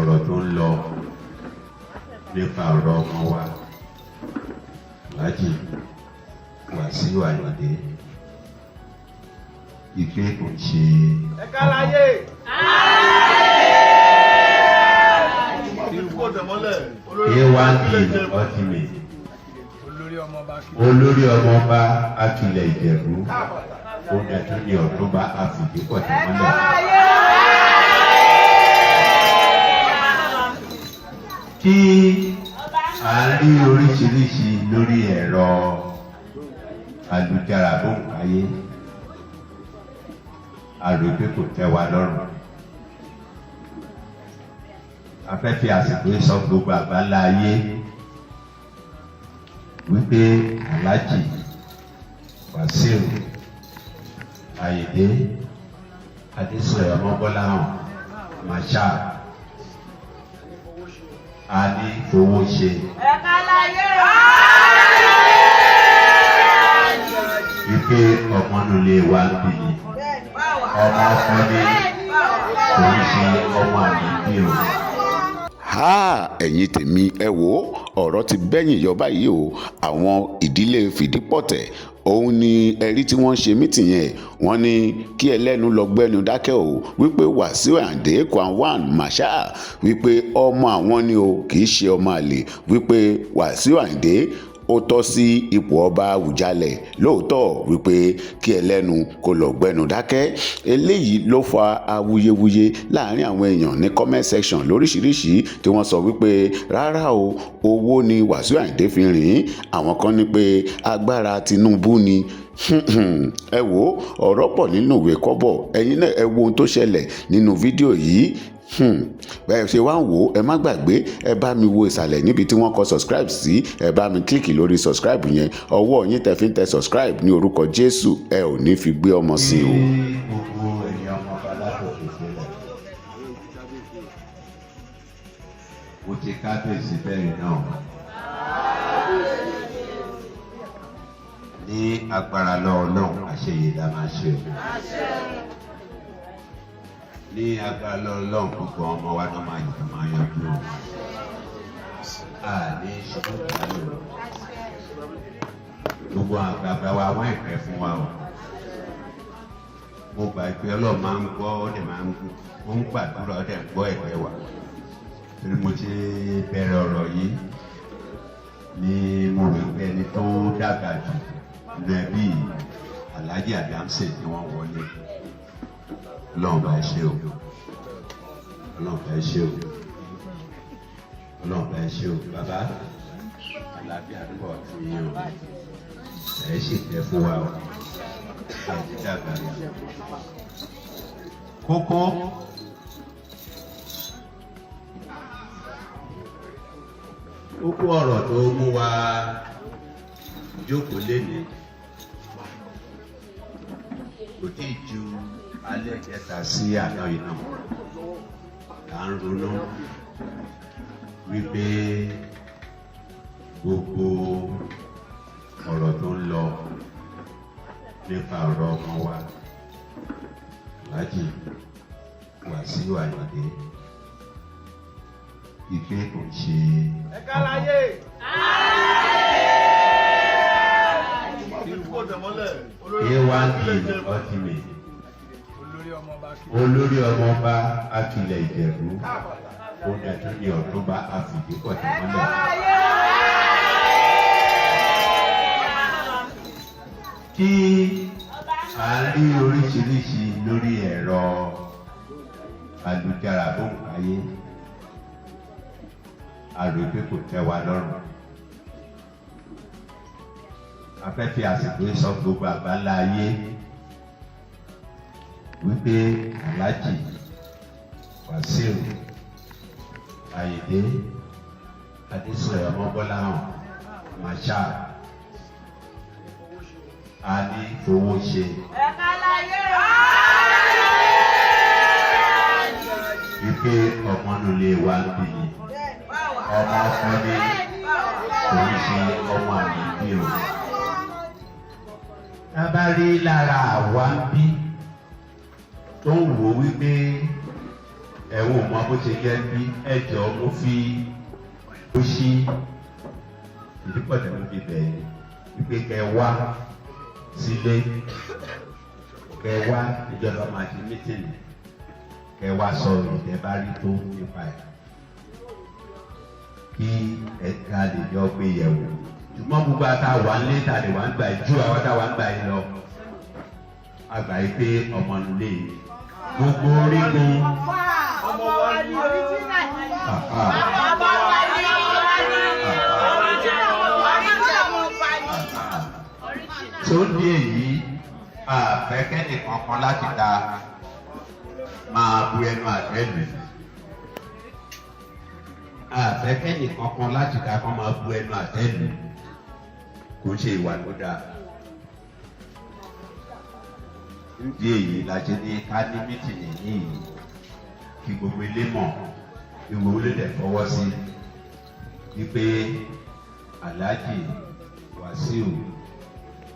ọ̀rọ̀ tó ń lọ nípa ọ̀rọ̀ ọmọ wa Alhaji Wasiu Ayinde ìgbé kò ṣe ẹ̀káláyé A1 ultimate olórí ọmọọba akilẹ̀ Ìjẹ̀bú ó dẹ̀tún ní Ọ̀túnba Àfìdípọ̀ tẹ̀mọ́lẹ̀. Tí a rí oríṣiríṣi lórí ẹ̀rọ ayélujára bóńkáyé àròpé kò tẹ́ wa lọ́rùn. A fẹ́ fi àsìkò sọ gbogbo àgbáńlá ayé wípé Alhaji Wasiu Ayinde Adésọ̀yà Ọmọbọ́láhàn Marshal a ní owó ṣe. Wípé ọmọ nulẹ̀ wa ń bì ní ọmọ ọkọ ní kò ń ṣe ọmọ àlejò o. Ẹ̀yin tèmi ẹ wò ọ̀rọ̀ ti bẹ́yìn yọ báyìí o. Àwọn ìdílé Fìdípọ̀tẹ̀ òun ni ẹ̀rí tí wọ́n ṣe mítìn yẹn wọ́n ní kí ẹlẹ́nu lọ gbẹ́nu dákẹ́ o wípé Wasiu Ayinde Quadri Marshal wípé ọmọ àwọn ni o kì í ṣe ọmọ àlè wípé Wasiu Ayinde ó tọ́ sí ipò ọba Àwùjalẹ̀ lóòótọ́ wípé kí ẹlẹ́nu kó lọ gbẹ́nu dákẹ́. Eléyìí ló fa awuyewuye láàrin àwọn èèyàn ní comment section lóríṣiríṣi tí wọ́n sọ wípé rárá o owó ni Wasiu Ayinde fi rìn àwọn kan ní pé agbára Tinubu ni. Ẹ wo ọ̀rọ̀ pọ̀ nínú ìwé kọ́bọ̀ ẹ̀yin náà ẹ wo ohun tó ṣẹlẹ̀ nínú fídíò yìí. Bẹ́ẹ̀ ṣe wá ń wò ẹ má gbàgbé ẹ bá mi wo ìsàlẹ̀ níbi tí wọ́n kọ subscribe sí ẹ bá mi kílìkì lórí subscribe yẹn ọwọ́ yín tẹ́ fi ń tẹ subscribe ní orúkọ Jésù ẹ ò ní fi gbé ọmọ sí o. Gbogbo ènìyàn ọmọ alákòóso sílẹ̀ mo ti kábíyèsí bẹ́ẹ̀ náà ní agbára lọ́wọ́ náà àṣeyè la máa ṣe o. Ní agbára lọ́wọ́ gbogbo ọmọ wa náà máa yanjú o. Ní ṣubú kálí o. Gbogbo àgbààgbà wa wọ́n ìfẹ́ fún wa o. Mo gbà pé Ọlọ́run máa ń gbọ́ ó dẹ̀ máa ń gbàdúrà ó dẹ̀ ń gbọ́ ẹ̀fẹ́ wa. Torí mo ti bẹ̀rẹ̀ ọ̀rọ̀ yìí ni mo rí pé ẹni tó dàgbà jù lẹ́bí Alhaji Adamse tí wọ́n wọlé. Ọlọ́run bá ṣe o. Ọlọ́run bá ṣe o. Ọlọ́run bá ṣe o. Bàbá àlàáfíà pọ̀ fún yín o. Ẹ sì tẹ́ fún wa o. Ẹ ti dàgbà rẹ̀. Kókó ọ̀rọ̀ tó mú wa jókòó lénìí kò tí ì ju alẹ́ kẹta sí àná yìí náà là ń ronú wípé gbogbo ọ̀rọ̀ tó ń lọ nípa ọ̀rọ̀ ọmọ wa Alhaji Wasiu Ayinde ìgbé kò ṣe ẹ̀káláyé A1 ultimate olórí ọmọọba akilẹ̀ Ìjẹ̀bú ó dẹ̀tún ní Ọ̀túnba Àfìdípọ̀ tẹ̀mọ́lẹ̀. Tí a rí oríṣiríṣi lórí ẹ̀rọ ayélujára bóńkáyé àròpé kò tẹ́ wa lọ́rùn. A fẹ́ fi àsìkò sọ gbogbo àgbáńlá ayé wípé Alhaji Wasiu Ayinde Adésọ̀yà Ọmọbọ́láhàn Marshal a ní owó ṣe. Wípé ọmọ nulẹ̀ wa ń bì ní ọmọ ọkọ ní kò ń ṣe ọmọ àlejò o. Tábà rí lára àwa bí tó ń wò wípé ẹ̀wọ̀n mọ́ bó ṣe jẹ́ bí ẹjọ́ ó fi ó ṣí Ìdípọ̀tẹ̀ ló fi bẹ̀ẹ́ wípé kẹ wá sílé, kẹ wá ìjọba máa ṣe mítìnì, kẹ wá sọ̀rọ̀ ìjẹ́ bá rí tó nípa ẹ̀ kí ẹ̀ka lè jọ gbé yẹ̀wò. Ṣùgbọ́n gbogbo àtàwà ńlé tàdé wà ń gbà ju àwọn táwà ń gbà yìí lọ. Àgbà yìí pé ọmọ nílé yìí gbogbo orígun. Ọmọ wa ni tó ní èyí àfẹ́kẹ́ni kankan láti ta máa bu ẹnu àtẹ́lù. Àfẹ́kẹ́ni kankan láti ta kan máa bu ẹnu àtẹ́lù. Kò ṣe ìwà tó dáa. Nídìí èyí la ṣe ní ká ní mítìnì yìí kí gbogbo ilé mọ̀, kí gbogbo ilé dẹ̀ fọwọ́ sí wípé Alhaji Wasiu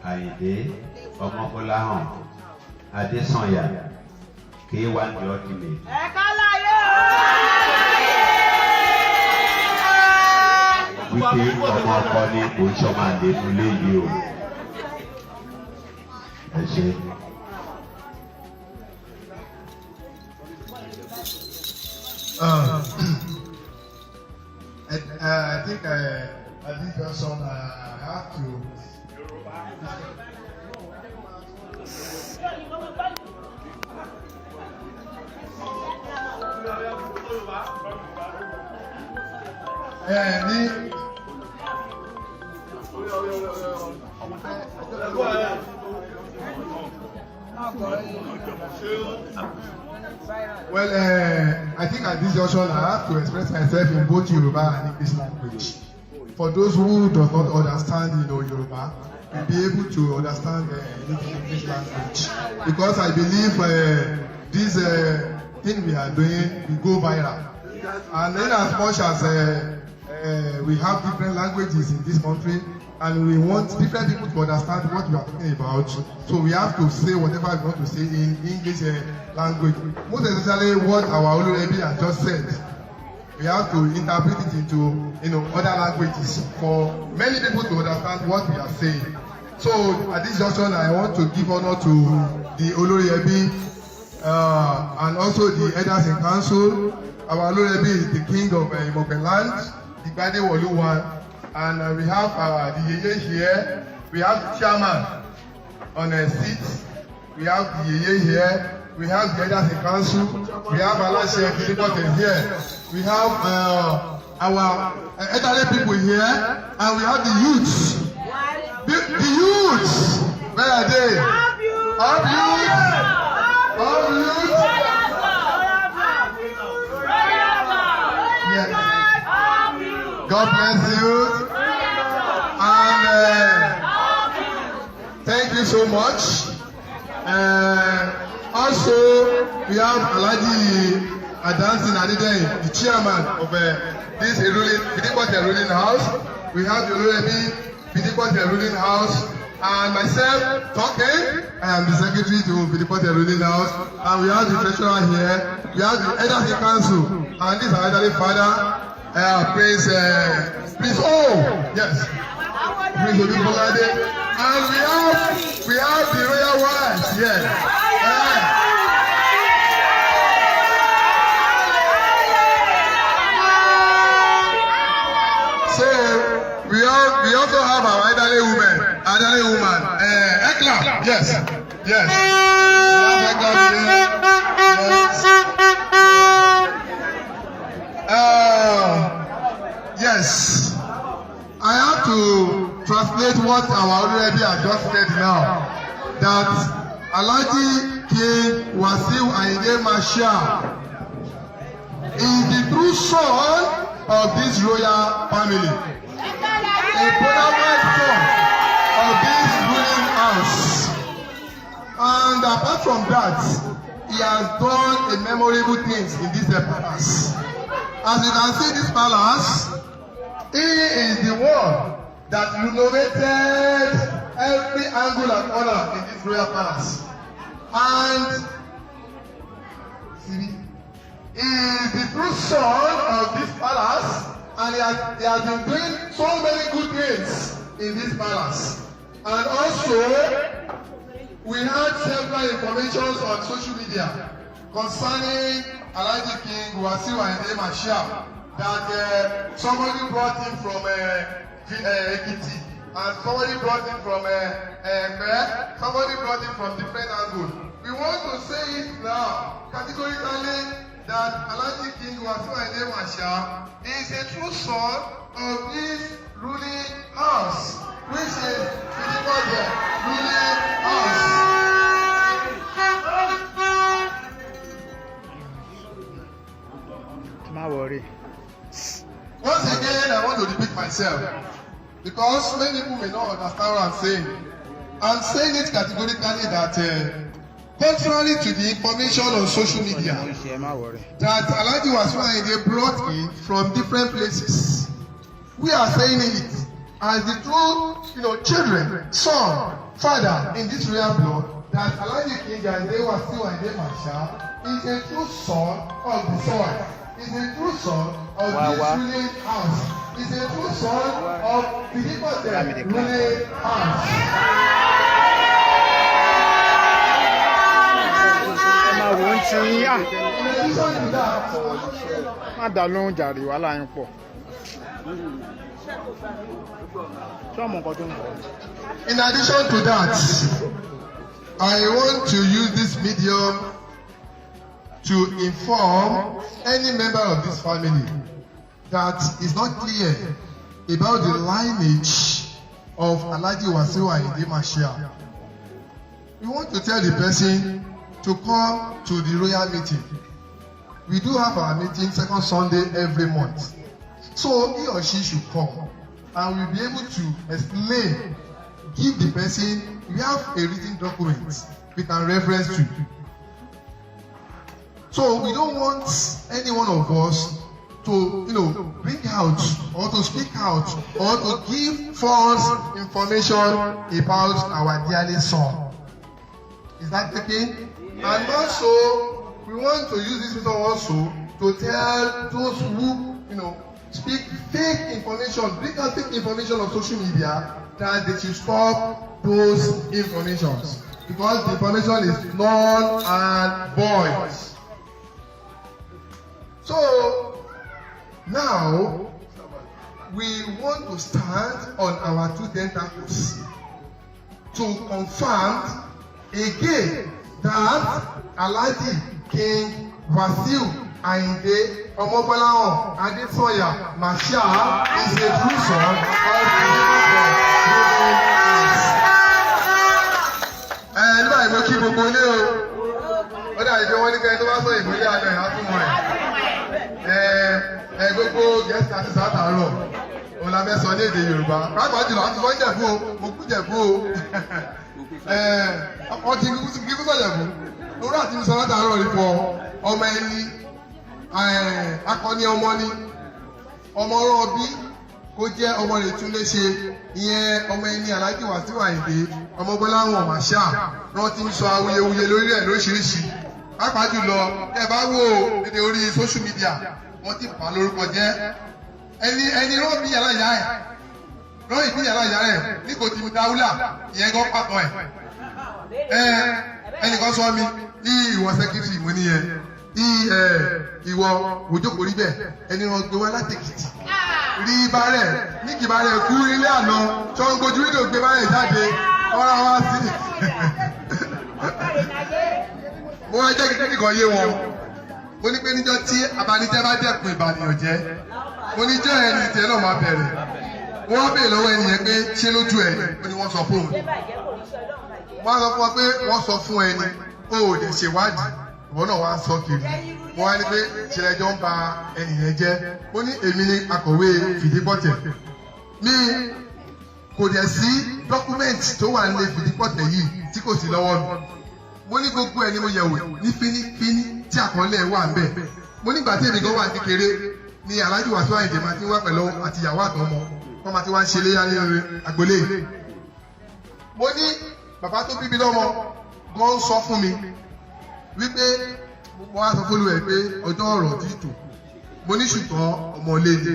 Ayinde Ọmọbọ́láhàn Adésànyà K1 the ultimate. ẹ̀ka láyé Wípé ọmọ ọkọ ní kò sọmọ àlékún léyìí o. Ẹ ṣe. I think at this person I have to. Well, I think at this junction I have to express myself in both Yoruba and English language. For those who do not understand, Yoruba, will be able to understand English language, because I believe this thing we are doing will go viral. And in as much as we have different languages in this country, and we want different people to understand what we are talking about, so we have to say whatever we want to say in English language. Most especially what our Olurebi has just said, we have to interpret it into other languages for many people to understand what we are saying. So at this junction, I want to give honor to the Olurebi and also the elders in council. Our Olurebi is the king of Imobeland, the Gbade Woluwan, and we have the Yeye here. We have the chairman on a seat. We have the Yeye here. We have the elders in council. We have Alashe Ìdípọ̀tẹ̀ here. We have our elderly people here, and we have the youths. The youths, where are they? All youths. All youths. Yes. God bless you. And thank you so much. Also, we have Alhaji Adansin Adedeyin, the chairman of this Ìdípọ̀tẹ̀ ruling house. We have the Olurebi Ìdípọ̀tẹ̀ ruling house, and myself talking. I am the secretary to Ìdípọ̀tẹ̀ ruling house, and we have the treasurer here. We have the elders in council, and this is our elderly father, Prince yes, Prince Odubolade, and we have the royal wives here. So we also have our elderly woman, Ekla, yes. We have Ekla here. Yes. I have to translate what our Olurebi has just said now. That Alhaji King Wasiu Ayinde Marshal is the true son of this royal family, a prominent son of this ruling house. And apart from that, he has done a memorable things in this palace. As you can see, this palace, he is the one that renovated every angle and corner in this royal palace. And He is the true son of this palace, and he has been doing so many good things in this palace. And also, we had several informations on social media concerning Alhaji King Wasiu Ayinde Marshal that somebody brought him from Ekiti, and somebody brought him from Ekpe, somebody brought him from different angles. We want to say it now categorically that Alhaji King Wasiu Ayinde Marshal is a true son of this ruling house, which is the ruling house. Don't worry. Once again, I want to repeat myself because many people may not understand what I'm saying. I'm saying it categorically that contrary to the information on social media that Alhaji Wasiu Ayinde brought in from different places, we are saying it as the true, children, son, father in this royal blood, that Alhaji King Wasiu Ayinde Marshal is a true son of the soil. Is a true son of this ruling house. Is a true son of the ruling house. Má dá lóhùn jàre wàhálà yín pọ̀. In addition to that, I want to use this medium to inform any member of this family that is not clear about the lineage of Alhaji Wasiu Ayinde Marshal. We want to tell the person to come to the royal meeting. We do have our meeting second Sunday every month. So he or she should come and we'll be able to explain, give the person, we have a written document we can reference to. So we don't want any one of us to, bring out or to speak out or to give false information about our dearly son. Is that okay? And also, we want to use this video also to tell those who, speak fake information, bring out fake information on social media, that they should stop those informations. Because the information is null and void. So, now, we want to stand on our two tentacles to confirm again that Alhaji King Wasiu Ayinde Omobolahan Adesanya Marshal is a true son of the nígbà ìmọ̀ kí gbogbo ilé o ó dà ìjọ wọn ní kẹ́ni tó bá sọ ìmọ̀lẹ́ àjọ ìhà fún wọn gbogbo gẹ̀ẹ́sì àti sàtàrọ̀ òun la fẹ́ sọ ní èdè Yorùbá pàápàá jùlọ àti sọ Ìjẹ̀bú o mo kú Ìjẹ̀bú o ọtí kíkú sọ Ìjẹ̀bú lórí àti sọ látàrọ̀ rí fọ ọmọ ẹni akọni ọmọ ni ọmọ ọlọ́ọ̀bí kó jẹ́ ọmọ rẹ̀ tún lè ṣe ìyẹn ọmọ ẹni Alhaji Wasiu Ayinde Omobolahan Marshal wọ́n ti ń sọ awuyewuye lórí ẹ̀ lóríṣiríṣi pàápàá jùlọ ẹ bá wò èdè orí social media wọ́n ti bà lórúkọ jẹ́ ẹni rán bí yàrá ìyá ẹ̀ rán ìbí yàrá ìyá ẹ̀ ní kò tí mo dáwúlà ìyẹn gan pàtó ẹ̀ ẹnìkan sọ mi ní ìwọ sẹ́kítì mo níyẹn ní ìwọ òjòkó rí bẹ́ẹ̀ ẹni wọn gbé wá láti Èkìtì rí bárẹ̀ ní kì bárẹ̀ kú ilé àná tí wọ́n ń gbójú wíńdò gbé bárẹ̀ jáde ọ̀rọ̀ wá sí. mo wá jẹ́ kíkọ́ yé wọn mo ní pé níjọ́ tí abanijẹ́ bá dẹ́kun ìbànújẹ́ jẹ́ mo ní jẹ́ ẹni tẹ́ náà máa bẹ̀rẹ̀ wọ́n wá bèèrè lọ́wọ́ ẹnìyẹn pé ṣé lójú ẹ̀ ó ní wọ́n sọ fún òun wọ́n á sọ fún wọn pé wọ́n sọ fún ẹni ó ò lè ṣèwádìí ìwọ náà wá sọ kiri wọ́n wá ní pé ṣẹlẹ́jọ́ ń ba ẹnìyẹn jẹ́ ó ní èmi ni akọ̀wé Fìdípọ̀tẹ̀ mi kò dẹ̀ sí dọ́kúmẹ́ǹtì tó wà nílé Fìdípọ̀tẹ̀ yìí tí kò sí lọ́wọ́ mi mo ní gbogbo ẹ̀ ni mo yẹ̀wò ní fínífíní tí àkọọ́lẹ̀ wà ń bẹ̀ mo nígbà tí èmi gan wà kékeré ni Alhaji Wasiu Ayinde máa ti wá pẹ̀lú àtìyàwó àtọmọ wọ́n máa ti wá ń ṣe léyà nínú agbolé mo ní bàbá tó bí mi lọ́mọ gan sọ fún mi wípé mo wá sọ fún olùwẹ̀ pé ọjọ́ ọ̀rọ̀ tí tò mo ní ṣùgbọ́n ọmọlé ni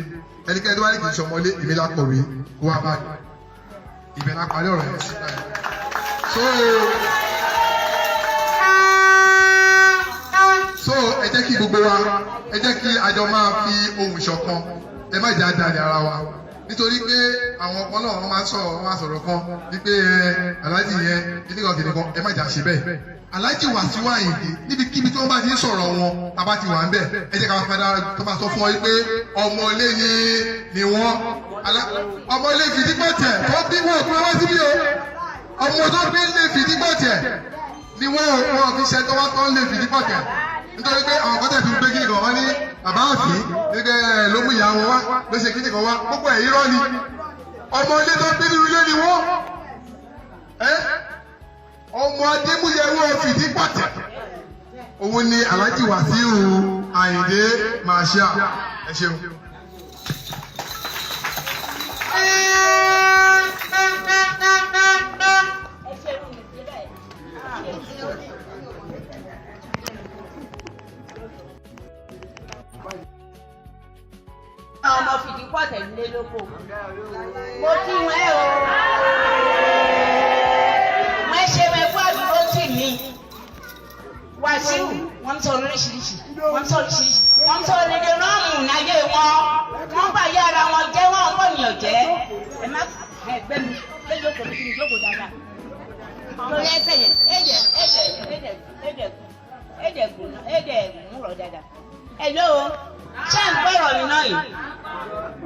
ẹnikẹ́ni tó wá ní kì í ṣe ọmọlé èmi lákọ̀wé kó wá báyìí ibẹ̀ la parí ọ̀rọ̀ yẹn sí báyìí. so ẹ jẹ́ kí gbogbo wa ẹ jẹ́ kí àjọ máa fi ohùn ṣọ̀kan ẹ má jẹ́ àdáni ara wa nítorí pé àwọn ọkọ náà wọ́n máa sọ̀rọ̀ kan wípé aláàjì yẹn kìnìkan ẹ má jà ṣe bẹ́ẹ̀ aláàjì Wasiu Ayinde níbikíbi tí wọ́n bá ti ń sọ̀rọ̀ wọn bàbá ti wà ń bẹ̀ ẹ jẹ́ ká máa padà tó máa sọ fún ọ wípé ọmọ ilé ni wọ́n ọmọ ilé Fìdígbọ̀tẹ̀ tó bí wọn kúrò wá síbí o ọmọ tó bí ilé Fìdígbọ̀tẹ̀ ni wọ́n fi ṣe tó wá tán lé Fìdígbọ̀tẹ̀ nítorí pé àwọn kọ́tẹ̀ fi ń gbé kíni kan wá ní bàbá àfin nígbà ló mú ìyá wọn wá ló ṣe kíni kan wá gbogbo ẹ̀ irọ́ ni ọmọ ilé tó bí nínú ilé ni wọ́n ọmọ Adémúyẹwò Fìdígbọ̀tẹ̀ òun ni Alhaji Wasiu Ayinde Marshal ẹ ṣeun. ọmọ Fìdígbọ̀tẹ̀ nílé lóko mo kí wọn o wọn ṣe wẹfọ àdúgbò tì mí Wasiu wọn sọ oríṣiríṣi wọn sọ lédè rọọmù náyé wọn bá yára wọn jẹ wọn kò yàn jẹ ẹ má ẹgbẹ mi ẹ jókòó mi kí ni jókòó dáadáa lórí ẹsẹ̀ yẹn ẹdẹ múrọ dáadáa ẹ lóo ṣé ń gbọ́rọ̀ mi náà yìí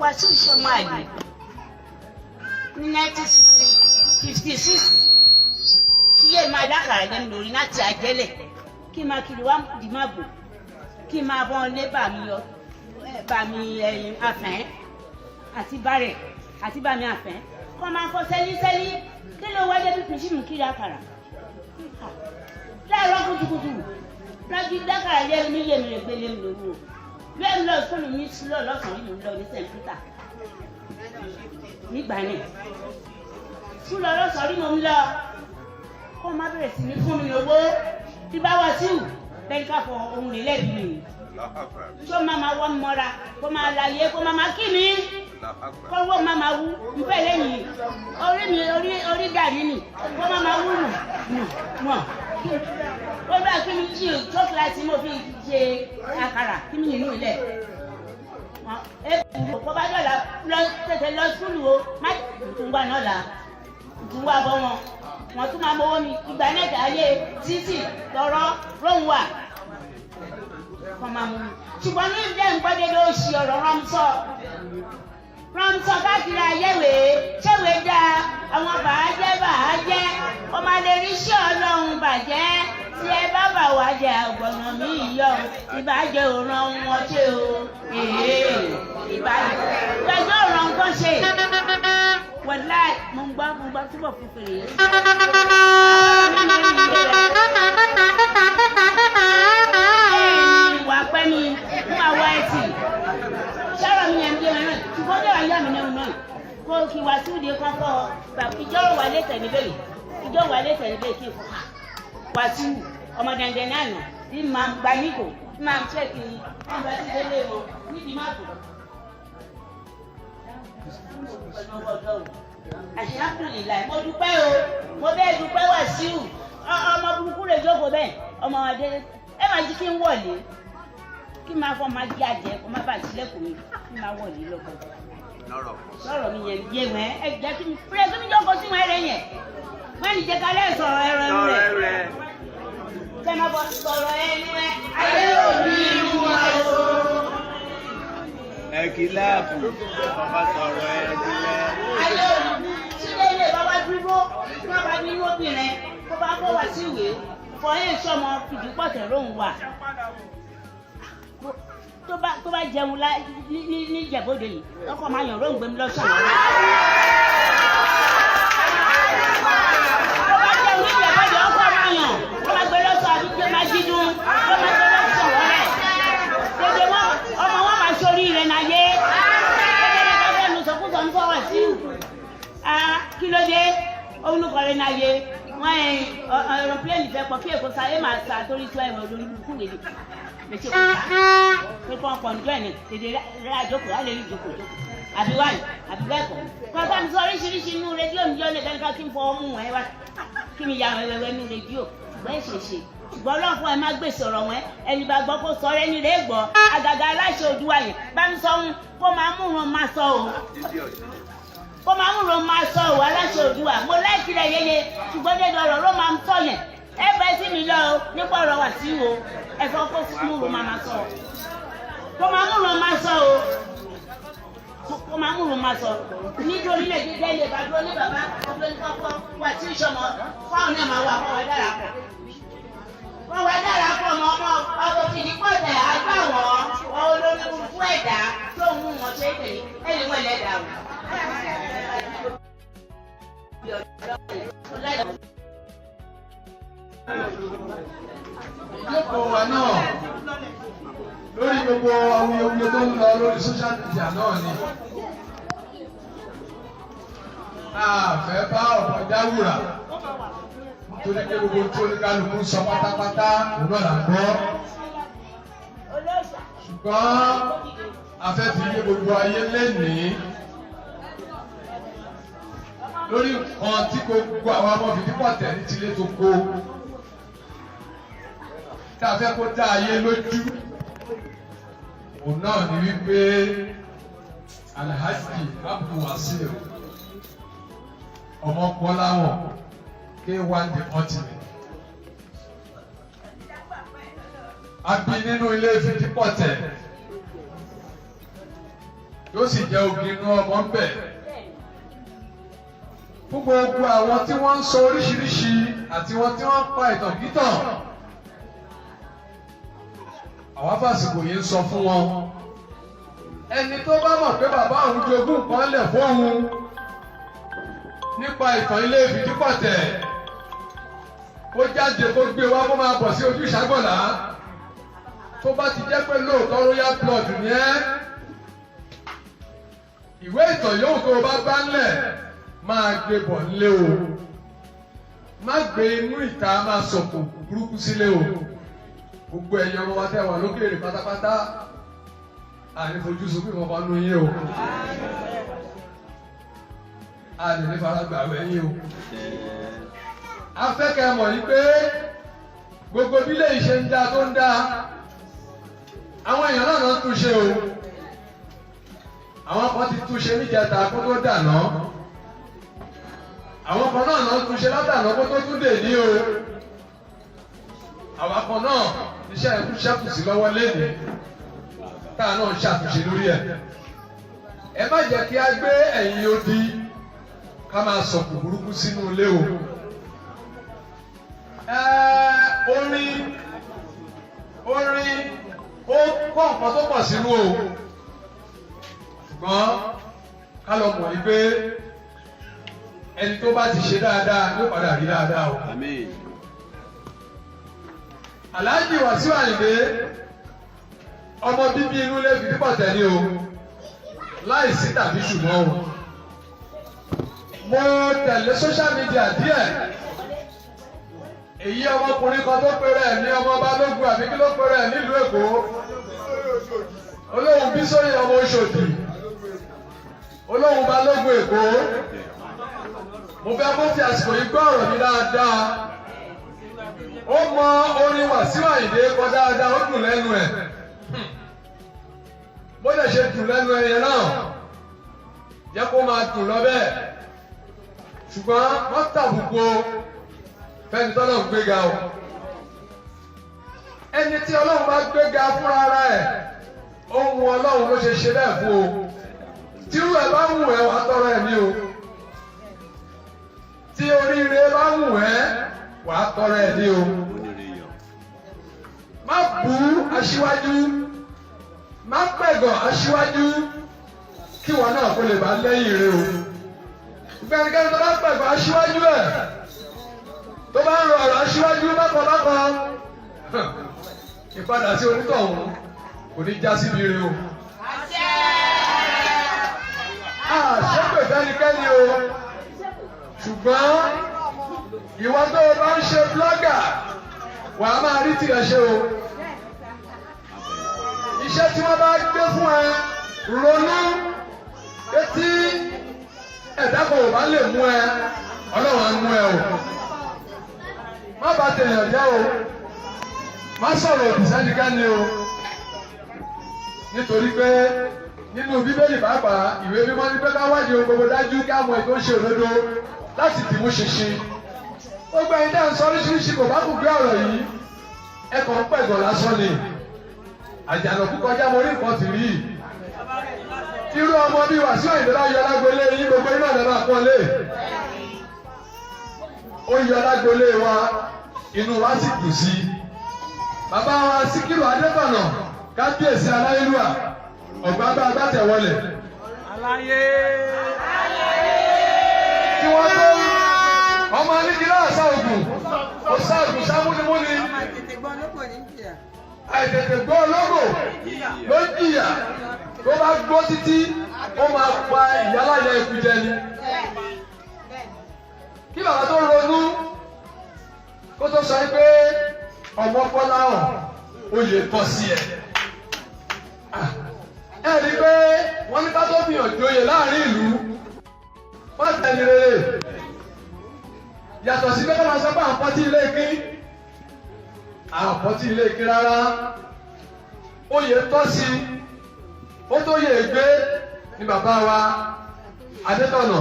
Wasiu sọmọ àlè ní 1956 ṣíyẹ máa dákàrà lẹ́nu lórí láti àjẹlẹ̀ kí n máa kiri wá di má bò kí n máa bọ́ lé bàmí àfẹ́ àti bàrẹ̀ àti bàmí àfẹ́ kọ́ máa fọ sẹ́lísẹ́lí kí ló wá débi kìí ṣìmù kiri àkàrà láàárọ̀ kùtùkùtù lọ́jọ́ dákàrà lẹ́nu mi yé mi rẹ̀ gbélé mi lówó bẹ́ẹ̀ lọ sọ́nù mi sílọ̀ lọ́sàn-án yìí lọ ní St. Peter nígbà náà sílọ̀ lọ́sàn-án yìí mo ń lọ kó má bẹ̀rẹ̀ sí ní fún mi lówó tí bá Wasiu bẹ́ẹ̀ ká fọ ohun rẹ̀ lẹ́bi mi tó máa ma wọ́n mọ́ra kó máa láyé kó máa ma kí mi kó wọ́n máa ma wú nfẹ́ lẹ́yìn orí gàrí mi kó máa ma wú nù mọ̀ ó bá kí mi jí chocolate mo fi ṣe àkàrà kí mi nínú ilẹ̀ kó bá dọ̀la lọ tètè lọ sùúrù o má tún wà náà la tún wà bọ́ wọn tún máa mọ́wọ́ mi ìgbà náà ayé títì tọrọ róhùn wà kọ́ máa mú mi ṣùgbọ́n ní ìdẹ́ nǹkan ló ṣì ọ̀rọ̀ rọ́mùsọ̀ káàkiri ayéwé ṣéwé dá àwọn bàájẹ́ ọmọ lè rí iṣẹ́ Ọlọ́run bàjẹ́ tí ẹ bá bà wá jẹ àgbọ̀nà mi yọ ìbàjẹ́ òran wọn ṣe o ìbàjẹ́ pẹ̀lú òran kan ṣe wọ̀lá mo ń gbọ́ túbọ̀ fún fèrè yẹn. ìwà pẹ́ mi fún àwa ẹtì sọ̀rọ̀ mi yẹn ń gbé wọn náà ṣùgbọ́n dẹ̀ wá yá mi lẹ́nu náà kó kí Wasiu de kọ́kọ́ ìjọ wà lé tẹ̀lé bẹ́ẹ̀ kí n fọ́ Wasiu ọmọ dandan náà nà bí màá gba nígò bí màá ṣẹ́ẹ̀kì ọba tí délé wọn níbi má bò. Alhamdulillah mo dúpẹ́ o mo bẹ́ẹ̀ dúpẹ́ Wasiu ọmọ burúkú rẹ̀ jókòó bẹ́ẹ̀ ọmọ adé ẹ máa jí kí n wọlé kí n máa fọ́ máa jí àjẹ kó má bàa sílẹ̀kùn mi kí n máa wọlé lọ́gbọ̀n. Sọ̀rọ̀ mi yẹn yé wọn ẹ jẹ́ kí mi fúrẹ́ kí mi jókòó sí wọn ẹ̀rẹ̀ yẹn wọ́n ní jẹ́ kálẹ̀ sọ̀rọ̀ ẹ̀rọ rẹ̀ kẹ́ máa bọ̀ sọ̀rọ̀ ẹnu ẹ̀ ayé òní inú wa o. ẹ kì í láàbù bàbá sọ̀rọ̀ ẹ sílẹ̀. ayé òní sílé ilé bàbá dúró tí wọ́n bá ní obìnrin kó bá kó wá sí ìwé fọ ẹ̀ sọmọ Fìdígbọ̀tẹ̀ lóhùn wà tó bá jẹun ní Ìjẹ̀bú-Òde yìí lọ́kọ̀ máa yàn lóhùn gbẹmí lọ́sàn-án. tó bá jẹun ní Ìjẹ̀bú-Òde ọkọ̀ máa yàn ó máa gbé lọ́sàn-án àbí gbé máa dídùn ó máa gbé lọ́sàn-án rẹ̀ dédé ọmọ wọn máa sórí rẹ̀ náyé dédé lọ́sàn-án sọkúsọ ń fọwọ́ sí kí ló dé olùkọ́ rẹ̀ náyé wọ́n aeroplane fẹ́ pọ̀ kí èkó sáré máa sa torí tó ẹ̀wọ̀n olórí burúkú wèlé lẹ́sẹ̀ kó sá pé kọ́ ọkọ̀ ǹjọ́ ẹ̀ ní tètè rà jókòó á lè rí jókòó àbí wáyé àbí bẹ́ẹ̀ kọ́ kọ́ bá mi sọ oríṣiríṣi inú rédíò mi jọ́ lè kẹ́kẹ́ kí n fọ ọmú ẹ wá kí mi ya wẹ́wẹ́ inú rédíò ṣùgbọ́n ẹ̀ ṣèṣe ṣùgbọ́n ọlọ́run fún ẹ má gbèsè ọ̀rọ̀ wọn ẹni bá gbọ́ kó sọ ẹni rẹ̀ gbọ́ àgàgà aláṣẹ Oòduà yẹn bá mi sọ ohun kó máa mú wọn máa sọ o kó máa mú wọn máa sọ o aláṣẹ Oòduà mo láìkí rẹ̀ yẹyẹ ṣùgbọ́n dédé ọ̀rọ̀ ló máa ń sọ yẹn ẹ bẹ sí mi lọ o nípa ọ̀rọ̀ wà sí o ẹ fọ́ kó mú wọn máa sọ o kó máa mú wọn máa sọ o kó máa mú wọn máa sọ nítorí lè dídé ilé bá dúró ní bàbá dúró ní kọ́kọ́ wà tí ìṣọmọ fáwọn náà máa wà fún wa dára pọ̀ wọ́n wá dára pọ̀ mọ́ ọmọ òfìdí pọ̀tẹ̀ àgbà wọ́n olórí burúkú ẹ̀dá tó ń mú wọn ṣe é tèmi ẹ̀rí wọn lẹ́dà o. ìjókòó wa náà lórí gbogbo awuyewuye tó ń lọ lórí social media náà ni a fẹ́ bá ọ̀pọ̀ jáwùrà torí pé gbogbo tí oníkálukú sọ pátápátá òun náà là ń gbọ́ ṣùgbọ́n afẹ́fì ilé gbogbo ayé lẹ́nìí lórí nǹkan tí gbogbo àwọn ọmọ fìdí pọ̀tẹ́ ní tilé tó kó tá a fẹ́ kó dá ayé lójú òun náà ni wípé Alhaji Abdulwasir Ọmọkọ́láwọ̀n K1 the ultimate. A bí nínú ilé Fìdí Pọ̀tẹ́ yóò sì jẹ́ ògì inú ọmọ ń bẹ̀. Fún gbogbo àwọn tí wọ́n ń sọ oríṣiríṣi àti wọn tí wọ́n ń pa ìtàn gítàn. Àwọn afásìkò yìí ń sọ fún wọn. Ẹni tó bá mọ̀ pé bàbá òun jogún nǹkan lẹ̀ fóun nípa ìtàn ilé Fìdí Pọ̀tẹ́. Ó jáde kó gbé wá kó máa bọ̀ sí ojú ìṣàgbọ̀lá tó bá ti jẹ́ pé lóòótọ́ royal blood ní ẹ́ ìwé ìtàn yóò tó o bá gbá ńlẹ̀ máa gbé bọ̀ nílé o má gbé inú ìta máa sọ̀kò burúkú sílé o gbogbo ẹ̀yin ọmọ wa tẹ́ wà lókèèrè pátápátá ànífojúsùn pé wọ́n bá nú yín o àní faragbà wẹ̀yìn o. Afẹ́kẹ́ mọ̀ yí pé gbogbo bílẹ̀ ìṣe ń dá tó ń dá àwọn èèyàn náà ń túnṣe o àwọn kan ti túnṣe níjẹta kó tó dànà àwọn kan náà ń túnṣe látànà kó tó tún dè ní o àwọn kan náà iṣẹ́ ìkúṣẹ́kù sí lọ́wọ́ lẹ́nu táà náà ń ṣàtúnṣe lórí ẹ̀ ẹ má jẹ́ kí a gbé ẹ̀yìn odi ká máa sọ̀kù burúkú sínú ilé o. Orin ó kọ́ nǹkan tó pọ̀ sínú o ṣùgbọ́n ká lọ mọ̀ ní pé ẹni tó bá ti ṣe dáadáa yóò padà rí dáadáa o. Alhaji Wasiu Ayinde ọmọ bíbí inú ilé Fìdí Pọ̀tẹ́ ni o láìsí tàbí ṣùgbọ́n o mo tẹ̀lé social media díẹ̀. Èyí ọmọkùnrin kan tó pèrè ẹ̀ ní ọmọ Balógun àbí kí ló pèrè ẹ̀ nílùú Èkó Olóhùn Bísóyè ọmọ Òṣòdì Olóhùn Balógun Èkó mo fẹ́ kó fi àsìkò yìí gbọ́ ọ̀rọ̀ mi dáadáa ó mọ orin Wasiu Ayinde kọ dáadáa ó dùn lẹ́nu ẹ̀ bó lè ṣe dùn lẹ́nu ẹ̀ yẹn náà jẹ́ kó máa dùn lọ bẹ́ẹ̀ ṣùgbọ́n wọ́n tàbùkù fẹ́ni tọ́lọ́ ń gbéga o ẹni tí Ọlọ́run bá gbéga fúnra ara ẹ̀ ohun Ọlọ́run ló ṣe bẹ́ẹ̀ fún o tírú ẹ̀ bá wù ẹ́ wàá tọrọ ẹ̀ ní o tí oríire bá wù ẹ́ wàá tọrọ ẹ̀ ní o má bú aṣíwájú má pẹ̀gàn aṣíwájú kí wọn náà kó lè bá lẹ́yìn rẹ o gbẹ̀rẹ̀gẹ̀rẹ̀ tó bá pẹ̀gàn aṣíwájú ẹ̀ tó bá ń rọ ọ̀rọ̀ aṣíwájú bákan ìpadà sí onítọ̀hún kò ní já síbi ire o. àṣẹ́pẹ̀ fẹ́nikẹ́ni o ṣùgbọ́n ìwọ tó o bá ń ṣe blọ́gà wà á máa rí tirẹ̀ ṣe o. iṣẹ́ tí wọ́n bá gbé fún ẹ ronú pé tí ẹ̀dá kan ò bá lè mú ẹ ọlọ́run á mú ẹ o. má bà tèèyàn jẹ́ o má sọ̀rọ̀ òdì sẹ́nikẹ́ni o nítorí pé nínú bíbélì pàápàá ìwé mímọ́ ní pé ká wádìí ohun gbogbo dájú ká mọ ètò ìṣe òdodo láti dìmú ṣinṣin. gbogbo ẹ̀yin dá ń sọ oríṣiríṣi kò bá kù gbé ọ̀rọ̀ yìí ẹ kàn ń pẹ̀gàn lásán ni. àjànàkú kọjá mo rí nǹkan tì rí. irú ọmọ bíi Wàsíù Àyìndé bá yọ lágbolé yín gbogbo iná ọ̀dọ̀ máa pọ́n lé. ó yọ lágbolé wa inú wa sì dùn sí i. bàbá wa Síkírù Adétọ̀nà kábíyèsí aláyélúwà ọ̀gbágbá agbátẹ̀wọlé. Kí wọ́n tó ọmọ onídìrí àṣà ògùn ọ̀ṣà ògùn sámúnimúni. Àìtètè gbọ́ ológo ló jìyà tó bá gbó títí ó máa pa ìyálàyà ikú jẹ ni. Kí bàbá tó ronú kó tó sọ pé ọmọ Bọ́lá hàn oyè tọ́ sí ẹ. Ẹ rí i pé wọ́n ní ká tó fìyàn joyè láàrin ìlú wọ́n tẹ̀lé rere. Yàtọ̀ sí pé ká máa sọ pé àpótí ilé kí àpótí ilé kí rárá. Oyè tọ́ sí ó tó yè gbé ní bàbá wa Adétọ̀nà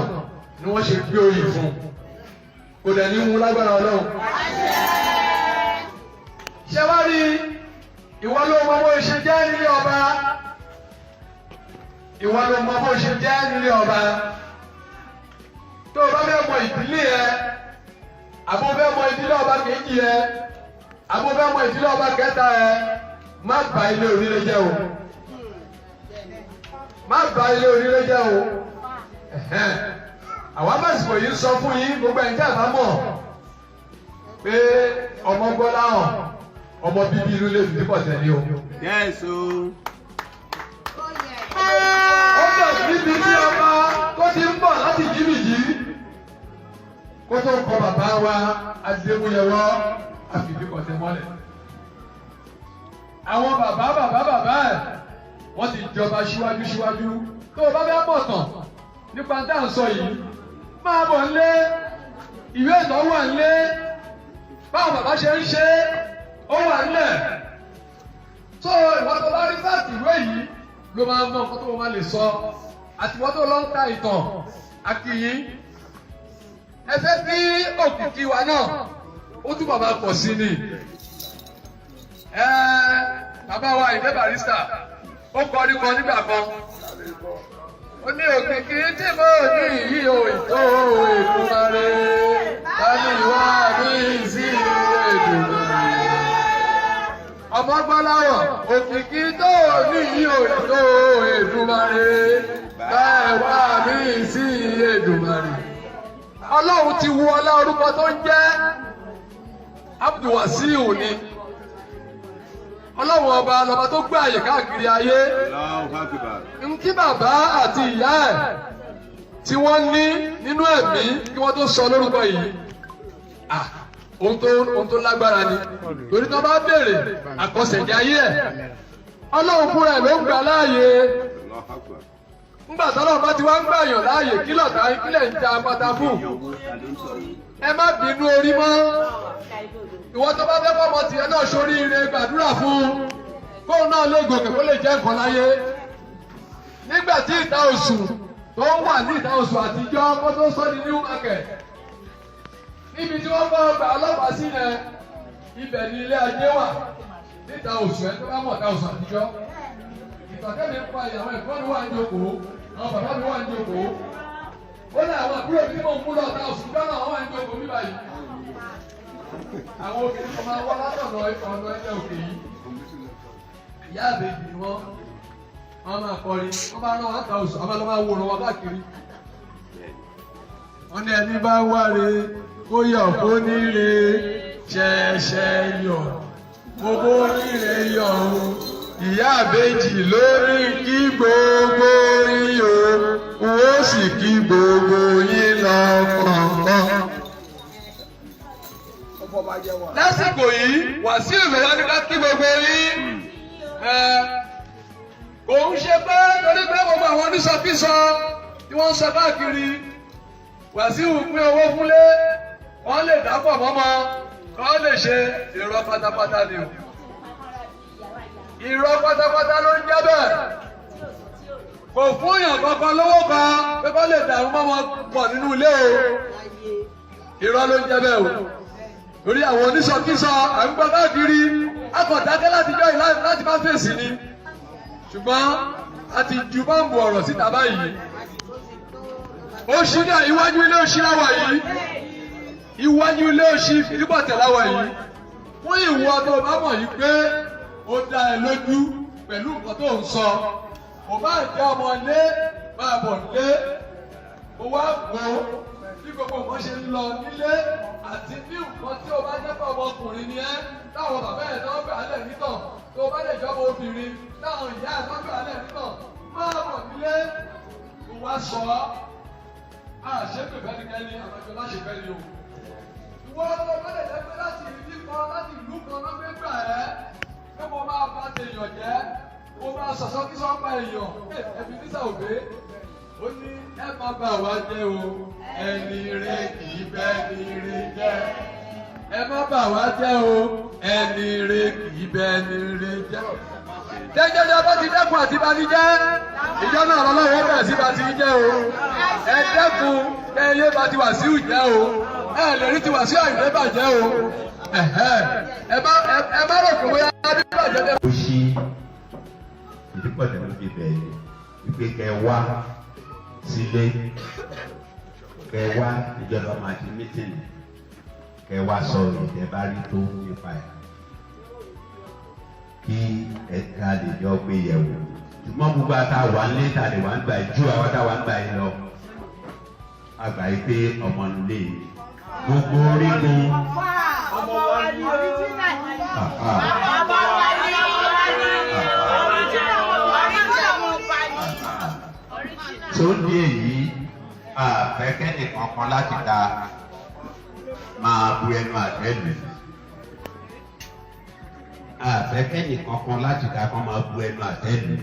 ni wọ́n ṣe gbé oyè fún kò dẹ̀ ní mú lágbára Ọlọ́run. Ṣé wá rí ìwọ ló mọ bó ṣe jẹ́ nílé ọba? Ìwọ ló mọ bó ṣe jẹ́ nílé ọba. Tó o bá fẹ́ mọ ìdílé ẹ, àbó fẹ́ mọ ìdílé ọba kejì ẹ, àbó fẹ́ mọ ìdílé ọba kẹta ẹ, má bà ilé onílé jẹ́ o. Má bà ilé onílé jẹ́ o. Àwọn abẹ́sìkò yìí sọ fún yín gbogbo ẹ̀ ń jẹ́ àbámọ̀ pé ọmọ Bọ́lá hàn ọmọ bíbí inú lè fi pọ̀ tẹ̀lé o. Yes o. Ó bẹ̀ níbi tí ọba tó ti ń bọ̀ láti jìbìjì kó tó kọ bàbá wa Adémúyẹwọ́ àfìdíkọ̀tẹ́ mọ́lẹ̀. Àwọn bàbá ẹ̀ wọ́n ti jọba síwájú. Tó o bá fẹ́ mọ̀ tán nípa tá à ń sọ yìí máa bọ̀ nílé ìwé ìtàn wà nílé báwọn bàbá ṣe ń ṣe ó wà nílẹ̀. Tó ìwọ́n tó bá rí fáàtì ìwé yìí ló máa ń mọ nǹkan tó máa lè sọ àti wọ́n tó lọ ń ka ìtàn akíyí. Ẹ fẹ́ kí òkìkí wa náà ó túbọ̀ máa pọ̀ sí ni. Bàbá wa Àyìndé Barrister ó kọrin kan nígbà kan. Ó ní òkìkí tí mo ní yìí ò tó Èdùmàrè tani ìwà mi sí Èdùmàrè. Ọmọ Gbọ́láwọ̀ òkìkí tó ní yìí ò tó Èdùmàrè káẹ̀wá mi sí Èdùmàrè. Ọlọ́run ti wu ọlá orúkọ tó ń jẹ́ Abdulwasiu ni. Ọlọ́run ọba lọba tó gbé àyè káàkiri ayé. Nkí bàbá àti ìyá ẹ̀ tí wọ́n ní nínú ẹ̀mí kí wọ́n tó sọ lórúkọ yìí. Ohun tó lágbára ni. Torí tó bá béèrè àkọsẹ̀jáyé ẹ̀. Ọlọ́run fúnra ẹ̀ ló ń gbà láàyè. Ńgbà tọ́lọ́run bá ti wá ń gbàyàn láàyè kí lọ̀tá ìpínlẹ̀ ń ta pátá fún. Ẹ má bínú orí mọ́. Ìwọ tó bá fẹ́ fọmọ tiẹ̀ náà ṣoríire gbàdúrà fún kóun náà lè gòkè kó lè jẹ́ nǹkan láyé. Nígbà tí ìta oṣù tó wà ní ìta oṣù àtijọ́ kó tó sọ ní New Market. Níbi tí wọ́n fọ́ ọgbà ọlọ́pàá sí yẹn, ibẹ̀ ni ilé ajé wà. Níta oṣù ẹ̀ tó bá mọ̀ ìta oṣù àtijọ́. Ìtàkẹ́mi ń pa ìyàwó ẹ̀gbọ́n mi wà ní jókòó, àwọn bàbá mi wà ní jókòó. Ó ní àwọn àbúrò mi mò ń mú lọ́ta oṣù gbọ́nà àwọn wà ní jókòó mi báyìí. Àwọn obìnrin kan máa wá látọ̀nà ọ̀nà ẹgbẹ́ òkè yìí. Ìyá àbèjì ni wọ́n máa kọrin, wọ́n bá rán wọn ká oṣù, àwọn ọlọ́mọ àwòrán wọn káàkiri. Wọ́n ní ẹni bá wáre kó yọ̀ kó níre ṣẹ̀ṣẹ̀ yọ̀, mo bó níre yọ̀ o. Ìyá àbèjì lórí kí gbogbo yín o, ó sì kí gbogbo yín lọ kọ̀ọ̀kan. Wàsíù lọ́wọ́ ní ká kí gbogbo yín. Kò ń ṣe pé torí pé gbogbo àwọn oníṣọ́kísọ tí wọ́n ń sọ káàkiri Wàsíù pín owó fúnlé wọ́n lè dápọ̀ mọ́mọ́ wọ́n lè ṣe irọ́ pátápátá ni o. Irọ́ pátápátá ló ń jẹ́ bẹ́ẹ̀. Kò fún èèyàn kankan lówó kan pé kó lè dàrú mọ́mọ́ pọ̀ nínú ilé o. Irọ́ ló ń jẹ́ bẹ́ẹ̀ o. Torí àwọn oníṣọ́kísọ à ń gbọ́ káàkiri akọ̀dákẹ́ láti jọ láti má fèsì ni. Ṣùgbọ́n a ti ju bọ́ǹbù ọ̀rọ̀ síta báyìí. Ó ṣí ní iwájú ilé òṣì láwà yìí. Iwájú ilé òṣì Fìdípọ̀tẹ̀ láwà yìí. Fún ìwọ tó bá mọ̀ yìí pé ó dá ẹ lójú pẹ̀lú nǹkan tó ń sọ. Kò bá jẹ́ ọmọ ilé máa bọ̀ nílé. Ó wá gbó bí gbogbo nǹkan ṣe ń lọ nílé àti bí nǹkan tí o bá jẹ́ pé ọmọkùnrin ni ẹ́ táwọn bàbá ẹ̀ tó ń gbà á lẹ̀ nítàn tó o bá lè jọ́ ọmọ obìnrin táwọn ìyá ẹ̀ tó ń gbà á lẹ̀ nítàn máa bọ̀ nílé. Ó wá sọ ọ́ àṣepè fẹ́nikẹ́ni àbájọ láṣẹ fẹ́ ni o. Ìwọ ọmọ bá lè jẹ́ pé láti ìlú kan láti ìlú kan ló gbé gbà ẹ́ pé mo máa bá tèèyàn jẹ́ mo máa sọ̀sọ́ kí sọ́pà èèyàn ẹ̀fí nísà òbé ó ní ẹ má bà wá jẹ́ o ẹni rẹ kì í bẹ́ ni rí jẹ́ ẹ má bà wá jẹ́ o ẹni rẹ kì í bẹ́ ni rí jẹ́. Jẹ́jẹ́jẹ́ bá ti dẹ́kun àti bá ní jẹ́ ìjọ náà lọ́wọ́ bẹ̀rẹ̀ sí bá ti jẹ́ o ẹ dẹ́kun kẹ́yẹ́ bá ti Wàsíù jẹ́ o ẹ lè rí ti Wàsíù Àyìndé bàjẹ́ o ẹ má rò pé bóyá bí bàjẹ́ dẹ́. Ó ṣí Fìdípọ̀tẹ̀ ló fi bẹ̀rẹ̀ wípé kẹ wá sílé kẹ wá ìjọba máa ti mítìnì kẹ wá sọ ìtẹ́ bá rí tó nípa ẹ̀ kí ẹ̀ka lè jọ gbé yẹ̀wò ṣùgbọ́n gbogbo àtàwà ńlé tàlẹ̀ wà ń gbà ju àwọn táwà ń gbà yín lọ àgbà yìí pé ọmọ nílé gbogbo orígun. tó ní èyí àfẹ́kẹ́ nìkan kan láti ta máa bu ẹnu àtẹ́lù àfẹ́kẹ́ nìkan kan láti ta kan máa bu ẹnu àtẹ́lù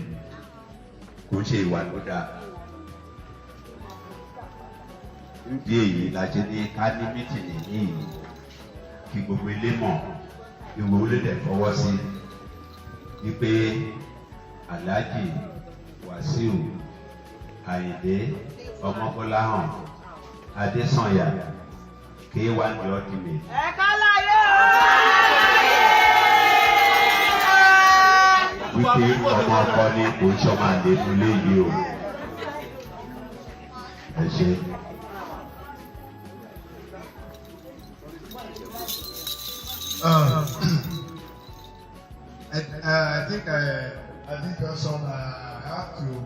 kò ṣe ìwà tó dáa. Nídìí èyí la ṣe ní ká ní mítìnì yìí kí gbogbo ilé mọ̀ kí gbogbo ilé dẹ̀ fọwọ́ sí wípé Alhaji Wàsíù Àyìndé Ọmọbọ́láhàn Adésànyà K1 the ultimate. Ẹ̀ka láyé o. Wípé ọmọ ọkọ ní kò ń ṣọmọ àlékún léyìí o. Ẹ ṣe. I think at this junction I have to.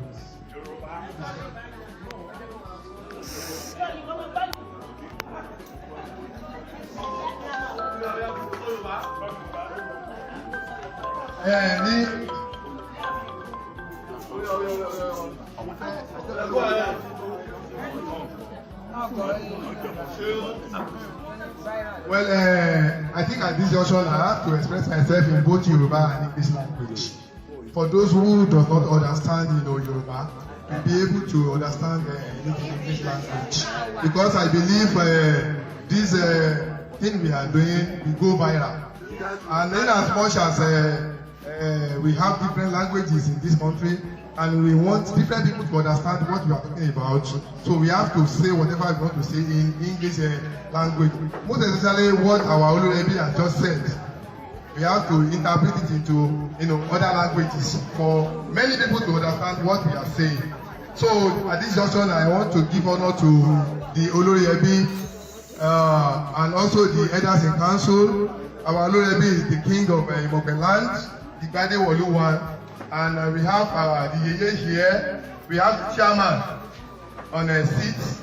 Well, I think at this junction I have to express myself in both Yoruba and English language. For those who do not understand, Yoruba, will be able to understand English language. Because I believe this thing we are doing will go viral. And in as much as we have different languages in this country, and we want different people to understand what we are talking about, so we have to say whatever we want to say in English language. Most especially what our Olurebi has just said. We have to interpret it into other languages for many people to understand what we are saying. So at this junction, I want to give honor to the Olurebi and also the elders in council. Our Olurebi is the king of Imobeland, the Gbade Woluwan, and we have the Yeye here. We have the chairman on a seat.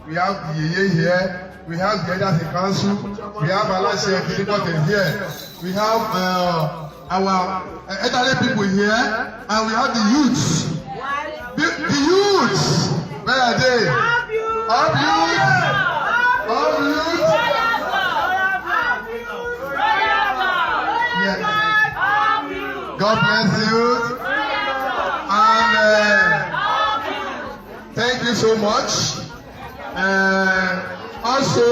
We have the Yeye here. We have the elders in council. We have Alashe Fìdípọ̀tẹ̀ here. We have our elderly people here, and we have the youths. The youths. Where are they? All youths. All youths. you so much. Also,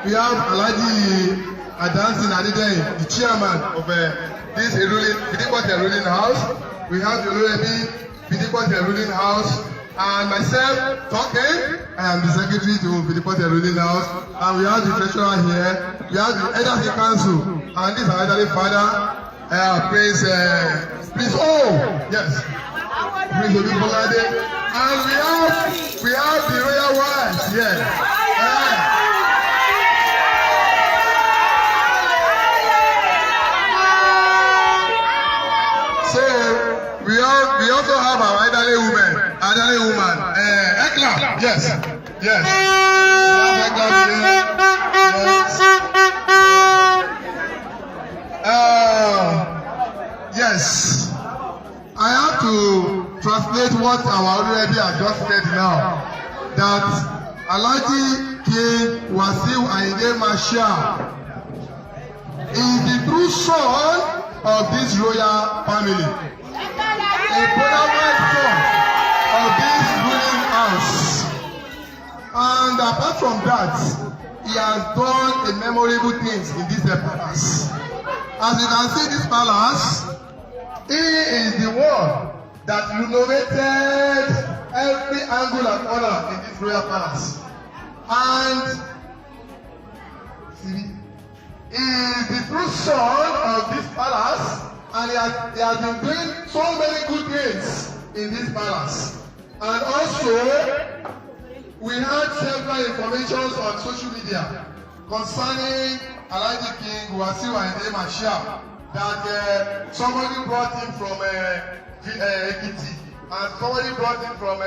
we have Alhaji Adansin Adedeyin, the chairman of this Fidipote ruling house. We have the Oloremi Fidipote ruling house. And myself, talking, I am the secretary to Fidipote ruling house. And we have the treasurer here. We have the elders in council. And this is our elderly father, Prince yes. Prince Odubolade. And we have the royal wives here. So we also have our elderly woman, Ekla. Yes. We have Ekla here. Yes. I have to translate what our Oloremi has just said now. That Alhaji King Wasiu Ayinde Marshal is the true son of this royal family. A prominent son of this ruling house. And apart from that, he has done memorable things in this palace. As you can see, this palace, he is the one that renovated every angle and corner in this royal palace. And he is the true son of this palace, and he has been doing so many good things in this palace. And also, we had several information on social media concerning Alhaji King Wasiu Ayinde Marshal, that somebody brought him from Ekiti, and somebody brought him from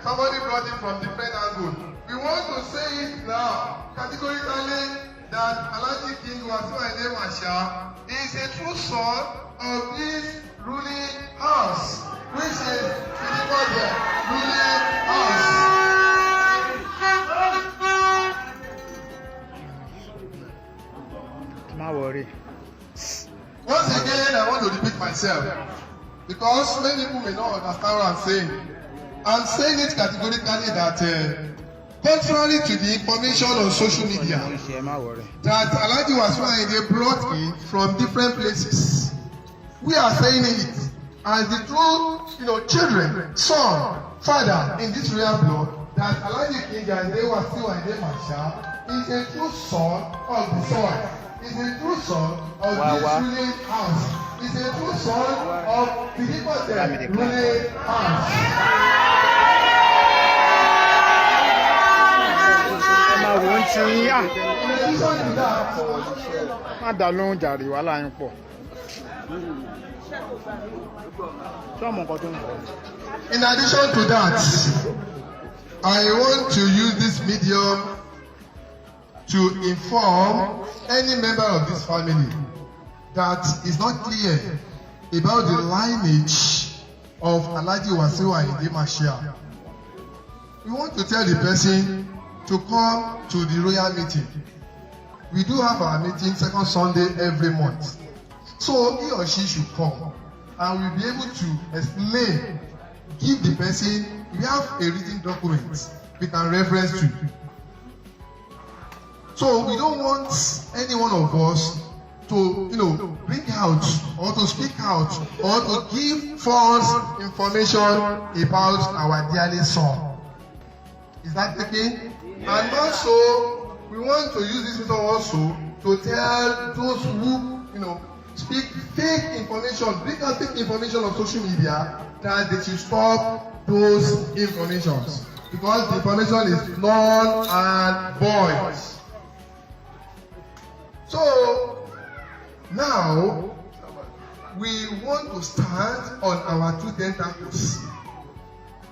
somebody brought him from different angles. We want to say it now categorically that Alhaji King Wasiu Ayinde Marshal is a true son of this ruling house, which is Fidipote ruling house. Má worry. Once again, I want to repeat myself, because many people may not understand what I'm saying. I'm saying it categorically that contrary to the information on social media that Alhaji Wasiu Ayinde brought in from different places, we are saying it as the true, children, son, father in this royal blood, that Alhaji King Wasiu Ayinde Marshal is a true son of the soil. Is a true son of this ruling house. Is a true son of Fidipote ruling house. Má wo ń tí In addition to that, má dá lóhùn jàre wàhálà yín pọ̀. Ṣé ọmọ nǹkan tó ń bọ̀? In addition to that, I want to use this medium to inform any member of this family that is not clear about the lineage of Alhaji Wasiu Ayinde Marshal. We want to tell the person to come to the royal meeting. We do have our meeting second Sunday every month. So he or she should come, and we'll be able to explain, give the person, we have a written document we can reference to. So we don't want any one of us to, bring out or to speak out or to give false information about our dearly son. Is that okay? And also, we want to use this meeting also to tell those who, speak fake information, bring out fake information on social media, that they should stop those informations, because the information is null and void. So now we want to stand on our two tentacles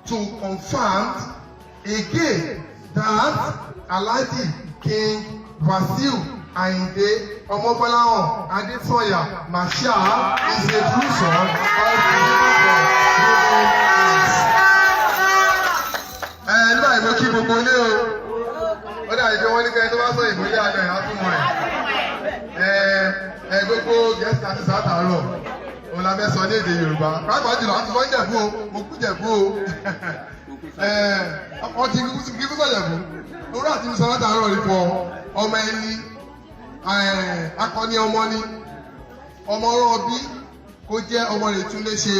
to confirm again that Alhaji King Wasiu Ayinde Omobolahan Adesanya Marshal is a true son of the nígbà ìmọ̀ kí gbogbo ilé o, ó dàbí pé wọ́n ní kẹ́ni tó bá sọ ìmọ̀ ilé àjọ ìhà fún wọn gbogbo gẹ̀ẹ́sì àti sátàárọ̀ òun la la fẹ́ sọ ní èdè Yorùbá pàápàá jùlọ àti wọ́n Jẹ̀bú o mo kú Jẹ̀bú o ọkọ̀ ti kíkú sọ Jẹ̀bú lórí àti mi sọ látàárọ̀ rí fọ ọmọ ẹni akọni ọmọ ni ọmọ ọlọ́wọ́ bí kó jẹ́ ọmọ rẹ̀ tún lé ṣe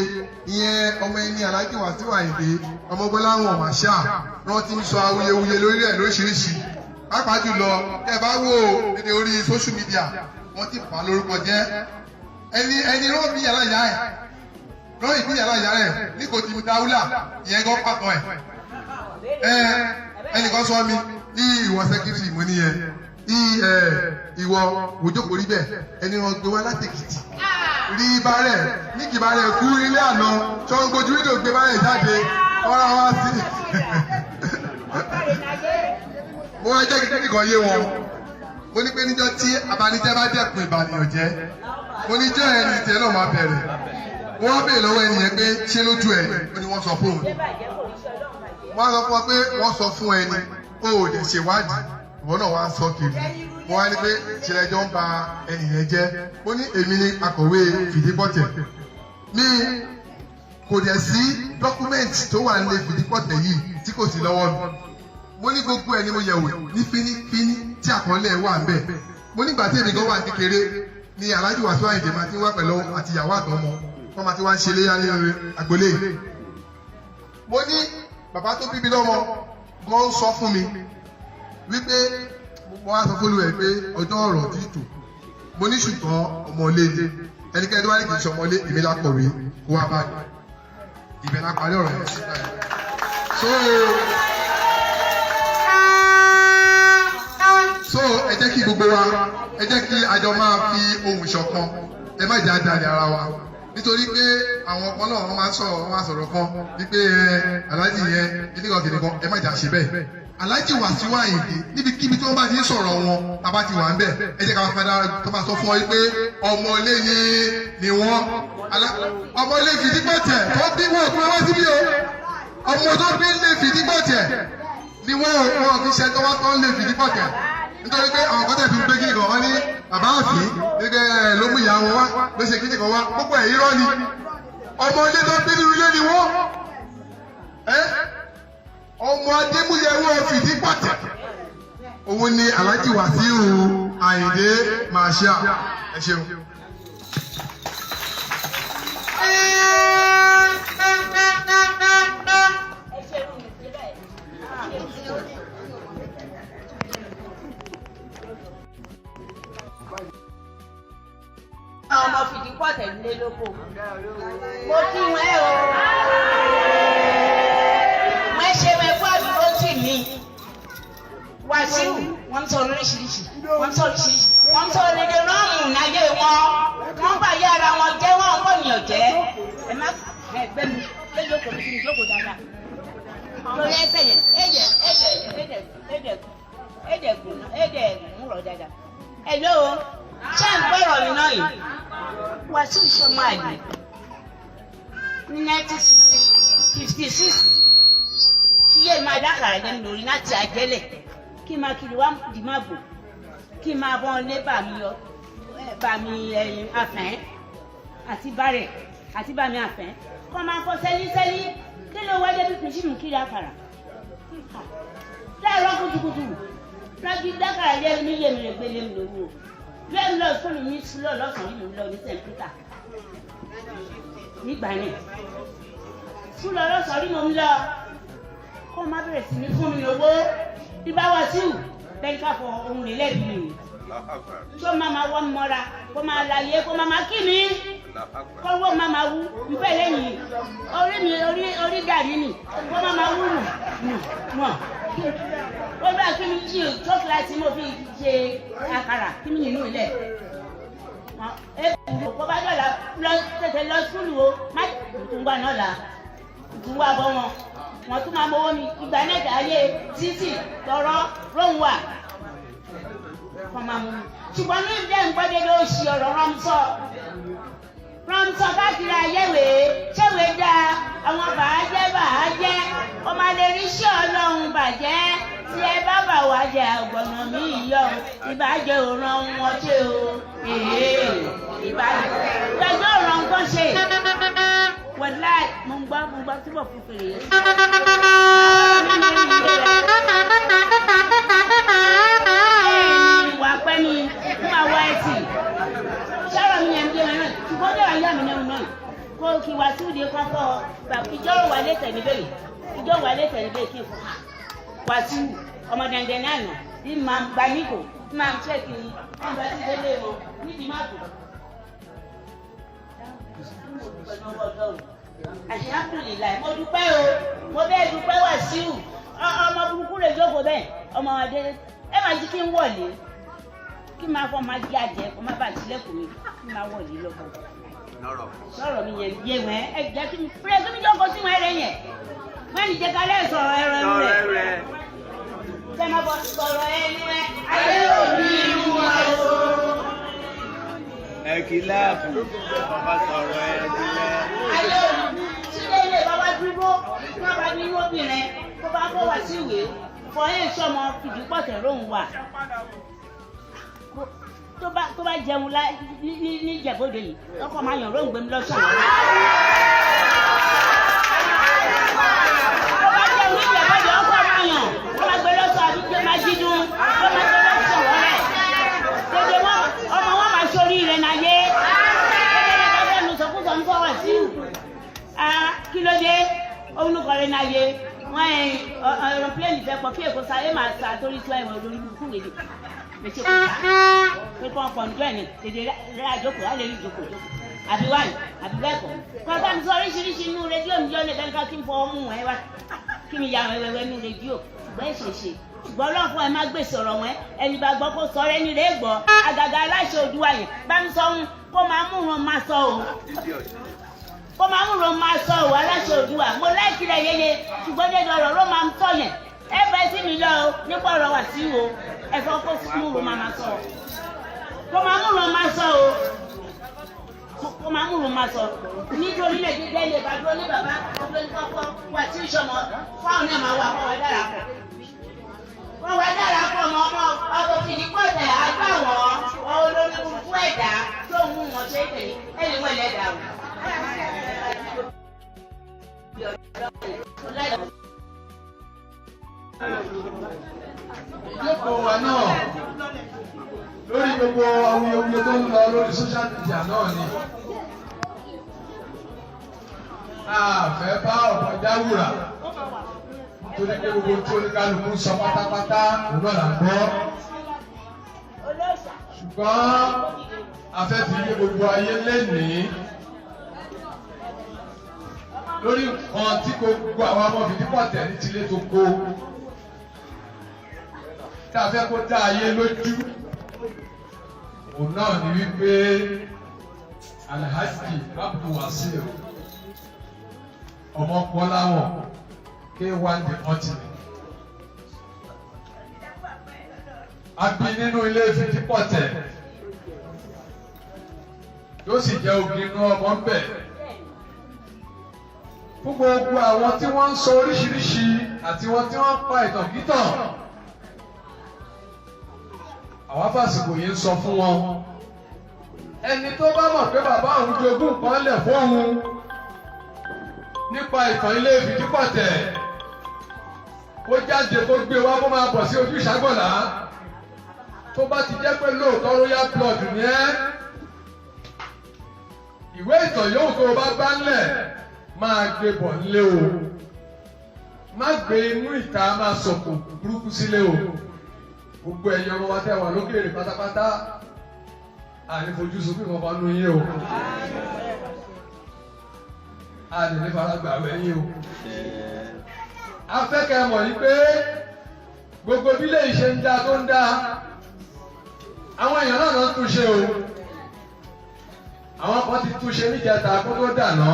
ìyẹn ọmọ ẹni Alhaji Wasiu Ayinde ọmọ Gbọ́láhàn Marshal wọ́n ti ń sọ awuyewuye lórí ẹ̀ lóríṣiríṣi pàápàá jùlọ ẹ bá wò ní orí social media wọ́n ti fà á lórúkọ jẹ́ ẹni rán bí yàrá ìyá ẹ̀ rán ìbí yàrá ìyá rẹ̀ ní kò tí mo dáwúlà ìyẹn gan pàtó ẹ̀ ẹnìkan sọ mi ní ìwọ sẹ́kítírì mo níyẹn ní ìwọ òjòkó rí bẹ́ẹ̀ ẹni rán gbé wá látẹ̀kìtì rí bárẹ̀ ní kì bárẹ̀ kú ilé àná tó ń gbójú wíńdò gbé bárẹ̀ jáde ọ̀rọ̀ wá sí mo wá jẹ́ kíkẹ́ nìkan yé wọn mo ní pé níjọ́ tí abanijẹ́ bá dẹ́kun ìbànìyàn jẹ́ mo ní jẹ́ ẹni tiẹ̀ náà máa bẹ̀rẹ̀ wọ́n á bèèrè lọ́wọ́ ẹni yẹn pé ṣé lójú ẹ̀ ó ní wọ́n sọ fún òun wọ́n á sọ fún ọ pé wọ́n sọ fún ẹni ó ò lè ṣèwádìí ìwọ náà wá sọ kiri mo wá ní pé ṣẹlẹjọ ń ba ẹni yẹn jẹ́ mo ní èmi ni akọ̀wé Fìdípọ̀tẹ̀ mi kò dẹ̀ sí dọ́kúmẹ́ǹtì tó wà nílé Fìdípọ̀tẹ̀ yìí tí kò sí lọ́wọ́ mi mo ní gbogbo ẹ̀ ni mo yẹ̀wò ní fínífíní tí àkọọ́lẹ̀ wà ń bẹ̀ mo nígbà tí èmi gan wà kékeré ni Alhaji Wasiu Ayinde máa ti wá pẹ̀lú àtìyàwó àtọmọ wọ́n máa ti wá ń ṣe léyà ní agbolé mo ní bàbá tó bíbí lọ́mọ gan ń sọ fún mi wípé mo wá sọ fún ẹ pé ọjọ́ ọ̀rọ̀ tí tò mo ní ṣùgbọ́n ọmọlé ẹnikẹ́ni tó bá ní kì í ṣe ọmọlé èmi la kọ̀wé kó wá báyìí ibẹ̀ la parí ọ̀rọ̀ yẹn síta yẹn. so ẹ jẹ́ kí gbogbo wa ẹ jẹ́ kí àjọ máa fi ohùn ṣọ̀kan ẹ má jẹ́ àdàlẹ̀ ara wa nítorí pé àwọn ọkọ náà wọ́n máa sọ̀rọ̀ kan wípé aláàjì yẹn kíníkan kíníkan ẹ má jà ṣe bẹ́ẹ̀ Alhaji Wasiu Ayinde níbikíbi tí wọ́n bá ti ń sọ̀rọ̀ wọn bàbá ti wà ń bẹ̀ ẹ jẹ́ ká máa padà tó máa sọ fún ọ wípé ọmọlé ni wọ́n ọmọlé Fìdípọ̀tẹ̀ tó bí wọn òkú wá síbí o ọmọ tó bí lé Fìdípọ̀tẹ̀ ni wọn fi ṣe tọwọ́ tó ń lé Fìdípọ̀tẹ̀ nítorí pé àwọn kọ́tẹ̀ fi ń gbé kíni kan wọ́n ní bàbá àfin gẹ́gẹ́ ló mú ìyá wọn wá ló ṣe kíni kan wá gbogbo ẹ̀ irọ́ ni ọmọ ilé tó bí nínú ilé ni wọ́n ọmọ Adémúyẹwò Fìdípọ̀tẹ̀ òun ni Alhaji Wasiu Ayinde Marshal ẹ ṣeun. ọmọ Fìdípọ̀tẹ̀ nílé lóko mo kí wọn o wọn ṣe mẹfọ àdúgbò tì mí Wasiu wọn sọ lóríṣiríṣi wọn sọ lóríṣiríṣi wọn sọ lédè rọrùn náyé wọn bá yé ara wọn jẹ wọn kò ní ọjẹ ẹ má ẹgbẹ mi lẹ́yìn òkò mi kí n jókòó dáadáa lórí ẹsẹ̀ yẹn èdè ń rọ dáadáa ẹ ló ṣé ń gbọ́rọ̀ mi náà yìí Wasiu sọmọ àlè ní 1956 tí yé máa dákàrà lẹ́nu lórí láti àjẹlẹ̀ kí n máa kiri wá dì má bò kí n máa bọ́n lé bàmí àfẹ́ àti bàrẹ̀ àti bàmí àfẹ́ kọ́ máa fọ sẹ́lísẹ́lí kí ló wáyé bí kìí ṣìmù kiri àkàrà láàárọ̀ kùtùkùtù lọ́gí dákàrà lé mi yé mi lè gbé lé mi lórí o lẹ́yìn lọ fún mi sílọ̀ lọ́sàn-án yìí lọ ní St. Peter nígbà yẹn sílọ̀ lọ́sàn-án yìí mo ń lọ kó má bẹ̀rẹ̀ sí ní fún mi owó ibà Wasiu bẹ́ẹ̀ ká fọ ohun rẹ̀ lẹ́bi mi tó máa wọ́ mi mọ́ra kó máa láyé kó máa kí mi kó wọ́ máa wú nfẹ́ lẹ́yìn orí dàbí mi kó máa wú nù ó bá kí mi jí chocolate mo fi ṣe àkàrà kí mi nínú ilẹ̀ kó bá dọ̀la tètè lọ sùúrù o má tún wà náà la tún wà bọ́ wọn tún máa mọ́wọ́ mi ìgbà náà dáyé títì tọrọ róhùn wà kọ́ máa mú mi ṣùgbọ́n ní ìdẹ́ ìgbọ́dé ló ṣì ọ̀rọ̀ rọ́mùsọ káàkiri ayéwé ṣéwé dáa àwọn bàájẹ́ ọmọ lè rí iṣẹ́ Ọlọ́run bàjẹ́ tí ẹ bá bà wá jẹ àgbọ̀nà mi yọ ìbàjẹ́ òran wọn ṣe o ìbàjẹ́ òran. ohun tó ṣe wàláì mo ń gbọ́ tí mo fi fèrè yẹn. wà á pẹ́ ní fún àwa ẹtì sọ̀rọ̀ mi yẹn ń gbé wọn náà ṣùgbọ́n ó dẹ̀rọ̀ yá mi náà náà kó kí wá sí ìdí kọ́kọ́ ìjọ wà lẹ́tẹ̀ níbẹ̀ ìjọ wà lẹ́tẹ̀ níbẹ̀ kí n fọ́ wá sí ọmọ dandan náà nà bí màá gba níkò bí màá ṣẹ́kì ọ̀gá tí délé wọn níbi má kù. Alhamdulillah mo dúpẹ́ o mo bẹ́ẹ̀ dúpẹ́ wá sí ù ọmọ burúkú rẹ̀ jókòó bẹ́ẹ̀ ọmọ adé ẹ máa jí kí n wọlé kí n máa fọ́ máa jí àjẹ kó má bàa sílẹ̀kùn mi kí n máa wọlé lọ́kàn. Sọ̀rọ̀ mi yẹn yé wọ́n ẹ jẹ́ kí n pèrè kí mi jókòó sí wọn ẹ̀rẹ̀ yẹn wọ́n ní jẹ́ ká lẹ́ sọ̀rọ̀ ẹ̀rọ rẹ̀ kẹ́ máa bọ̀ sọ̀rọ̀ ẹni rẹ̀ ayé òbí irú wa o. Ẹ kí láàbù bàbá sọ̀rọ̀ ẹ sílẹ̀. Ayé òbí sílé ilé bàbá dúró tí wọ́n bá ní obìnrin tó bá kó wá sí ìwé fọyín sọmọ fìdípọ̀tẹ̀ lóhùn wà. Tó bá jẹun ní ìjẹ̀bọ́dẹ yìí lọ́kọ̀ máa yàn lóhùn gbẹmí lọ́sàn-án. Tó bá jẹun ní ìjẹ̀bọ́dẹ ọkọ̀ máa yàn kó máa gbé lọ́sàn àbí gbé máa dídùn kó máa gbé lọ́sàn wọ́rẹ̀. Tètè wọn ọmọ wọn máa sórí rẹ̀ náà yé. Tètè ní sọkúsọ ń fọwọ́ sí i. Kí ló dé? Olùkọ́ rẹ̀ náà yé. Wọ́n aeroplane fẹ́ pọ̀ kí èkó sáré máa sa torí tí wọ́n lórí burúkú lè lè ṣe kó sá. Pé kí wọ́n pọ̀ níjọ́ ẹ̀ ní tètè rẹ̀ àjókòó á lè rí ìjókòó àbí wáyé àbí bẹ́ẹ̀ kọ́. Kọ́ bá mi sọ oríṣiríṣi inú rédíò mi jọ́ ní ẹ̀ka kí n fọ ọmú wọn wá kí mi ya wẹ́wẹ́ inú rédíò ṣùgbọ́n ìṣèṣe ṣùgbọ́n ọlọ́run fún ẹ má gbèsè ọ̀rọ̀ wọn ẹni bá gbọ́ kó sọ ẹni rẹ̀ gbọ́ àgàgà aláṣẹ Odùduwà yẹn bá mi sọ ohun kó máa mú wọn máa sọ o kó máa mú wọn máa sọ o aláṣẹ Odùduwà mo láìkí rẹ̀ yẹyẹ ṣùgbọ́n dédé ọ̀rọ̀ ló máa ń tọ̀ yẹn ẹ fẹ́ sí mi lọ o nípa ọ̀rọ̀ wà sí o ẹ fọ́ kó mú wọn máa sọ o kó máa mú wọn máa sọ o kó máa mú wọn máa sọ nítorí lè dídé ilé bá dúró ní bàbá ọdún ní kọ́kọ́ wà sí ìṣọmọ fáwọn náà máa wà kọ́ wá dára pọ̀ wọ́n wá dára pọ̀ mọ́ ọmọ ọkọ̀ fìdípọ̀tẹ̀ àgbàwọ̀ olórí burúkú ẹ̀dá tó ń mú wọn ṣe é tẹ̀lé ẹ̀lí wọ́n ẹlẹ́dàá o. Ìjókòó wa náà lórí gbogbo awuyewuye tó ń lọ lórí social media náà ni a fẹ́ bá ọ̀pọ̀ jáwùrà nítorí pé gbogbo tí oníkálukú sọ pátápátá òun náà là ń gbọ́ ṣùgbọ́n a fẹ́ fi yé gbogbo ayé lénìí lórí nǹkan tí gbogbo àwọn ọmọ Fìdípọ̀tẹ̀ ní tilé tó kó tá a fẹ́ kó dá ayé lójú òun náà ni wípé Alhaji Abdulwasir Ọmọkọ́láwọ̀n K1 the ultimate a bí nínú ilé Fìdípọ̀tẹ̀ yóò sì jẹ́ obìnrin ọmọ ń bẹ̀ fún gbogbo àwọn tí wọ́n ń sọ oríṣiríṣi àti wọn tí wọ́n ń pa ìtàn kítàn àwọn afásìkò yìí ń sọ fún wọn ẹni tó bá mọ̀ pé bàbá òun jogún nǹkan lẹ̀ fóun nípa ìtàn ilé Fìdípọ̀tẹ̀ ó jáde kó gbé wá kó máa bọ̀ sí ojú ìṣàgbọ̀lá tó bá ti jẹ́ pé lóòótọ́ royal blood ní ẹ́ ìwé ìtàn yóò tó o bá bá ńlẹ̀ máa gbé bọ̀ nílé o má gbé inú ìta máa sọ̀kò burúkú sílé o gbogbo ẹ̀yin ọmọ wa tẹ́ wà lókèrè pátápátá ànífojú sókè kan bá nú yín o àdìní faragbà wẹ̀yìn o afẹ́kẹ́ mọ̀ yí pé gbogbo bílẹ̀ ìṣe ń dá tó ń dá àwọn èèyàn náà ló ń túnṣe o àwọn kan ti túnṣe níjẹta kó tó dànà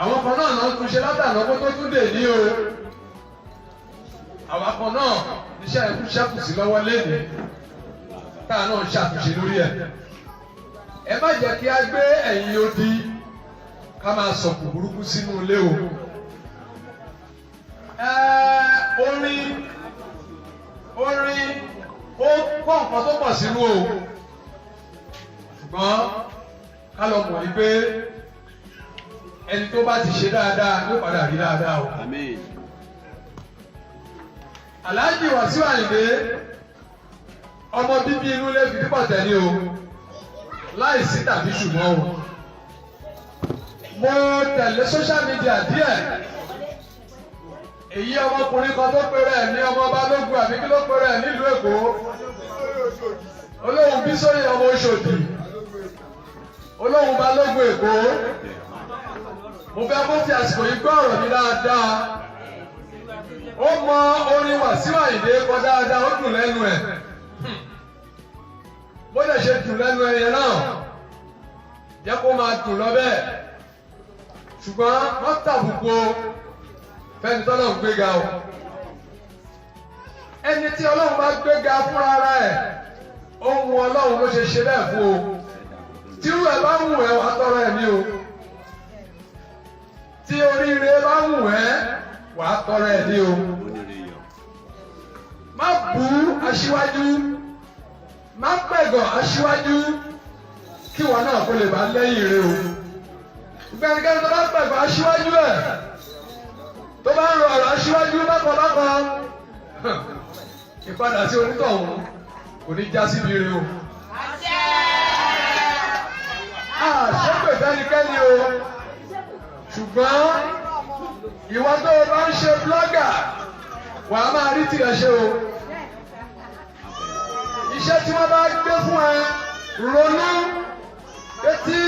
àwọn kan náà ló ń túnṣe látànà kó tó tún dè ní o àwọn kan náà níṣẹ́ ẹ̀kú ṣẹ́kù sí lọ́wọ́ lẹ́nu táà náà ń ṣàtúnṣe lórí ẹ̀ ẹ má jẹ́ kí a gbé ẹ̀yìn odi ká máa sọ̀kù burúkú sínú ilé o orin ó kọ́ nǹkan tó pọ̀ sínú o ṣùgbọ́n ká lọ mọ̀ ní pé ẹni tó bá ti ṣe dáadáa ló padà rí dáadáa o. Alhaji Wasiu Ayinde ọmọ bíbí inú ilé Fìdípọ̀tẹ̀ ni o láìsí tàbí ṣùgbọ́n o. Mo tẹ̀lé social media díẹ̀ èyí ọmọkùnrin kan tó pèrè ẹ̀ ní ọmọ Balógun àbí kí ló pèrè ẹ̀ nílùú Èkó Olóhùn Bísóyè ọmọ Òṣòdì Olóhùn Balógun Èkó. Mo fẹ́ kó fi àsìkò yìí gbọ́ ọ̀rọ̀ mi dáadáa. Ó mọ orin Wasiu Ayinde kọ dáadáa, ó dùn lẹ́nu ẹ̀. Bó lè ṣe dùn lẹ́nu ẹ̀ yẹn náà, jẹ́ kó máa dùn lọ bẹ́ẹ̀. Ṣùgbọ́n wọ́n tàbùkù fẹ́ni tọ́lọ́run gbéga o. Ẹni tí Ọlọ́run bá gbéga fúnra ara ẹ̀, ohun Ọlọ́run ló ṣe ṣe bẹ́ẹ̀ fún o. Tírú ẹ̀ bá wù ẹ́ wàá tọrọ ẹ̀mí o. Tí oríire bá wù ẹ́ wàá tọrọ ẹ̀mí o. Má bú aṣíwájú, má pẹ̀gàn aṣíwájú kí wọn náà kó lè bá lẹ́yìn rẹ o. Gbẹ̀ngàn tó bá pẹ̀gàn aṣíwájú ẹ̀ tó bá ń rọ ọ̀rọ̀ aṣíwájú bákan ìpadà sí onítọ̀hún kò ní já síbi rẹ o. Ṣépè fẹ́nikẹ́ni o, ṣùgbọ́n ìwọ tó o bá ń ṣe blọ́gà wàá máa rí tìrẹ ṣe o. Iṣẹ́ tí wọ́n bá gbé fún ẹ ronú pé tí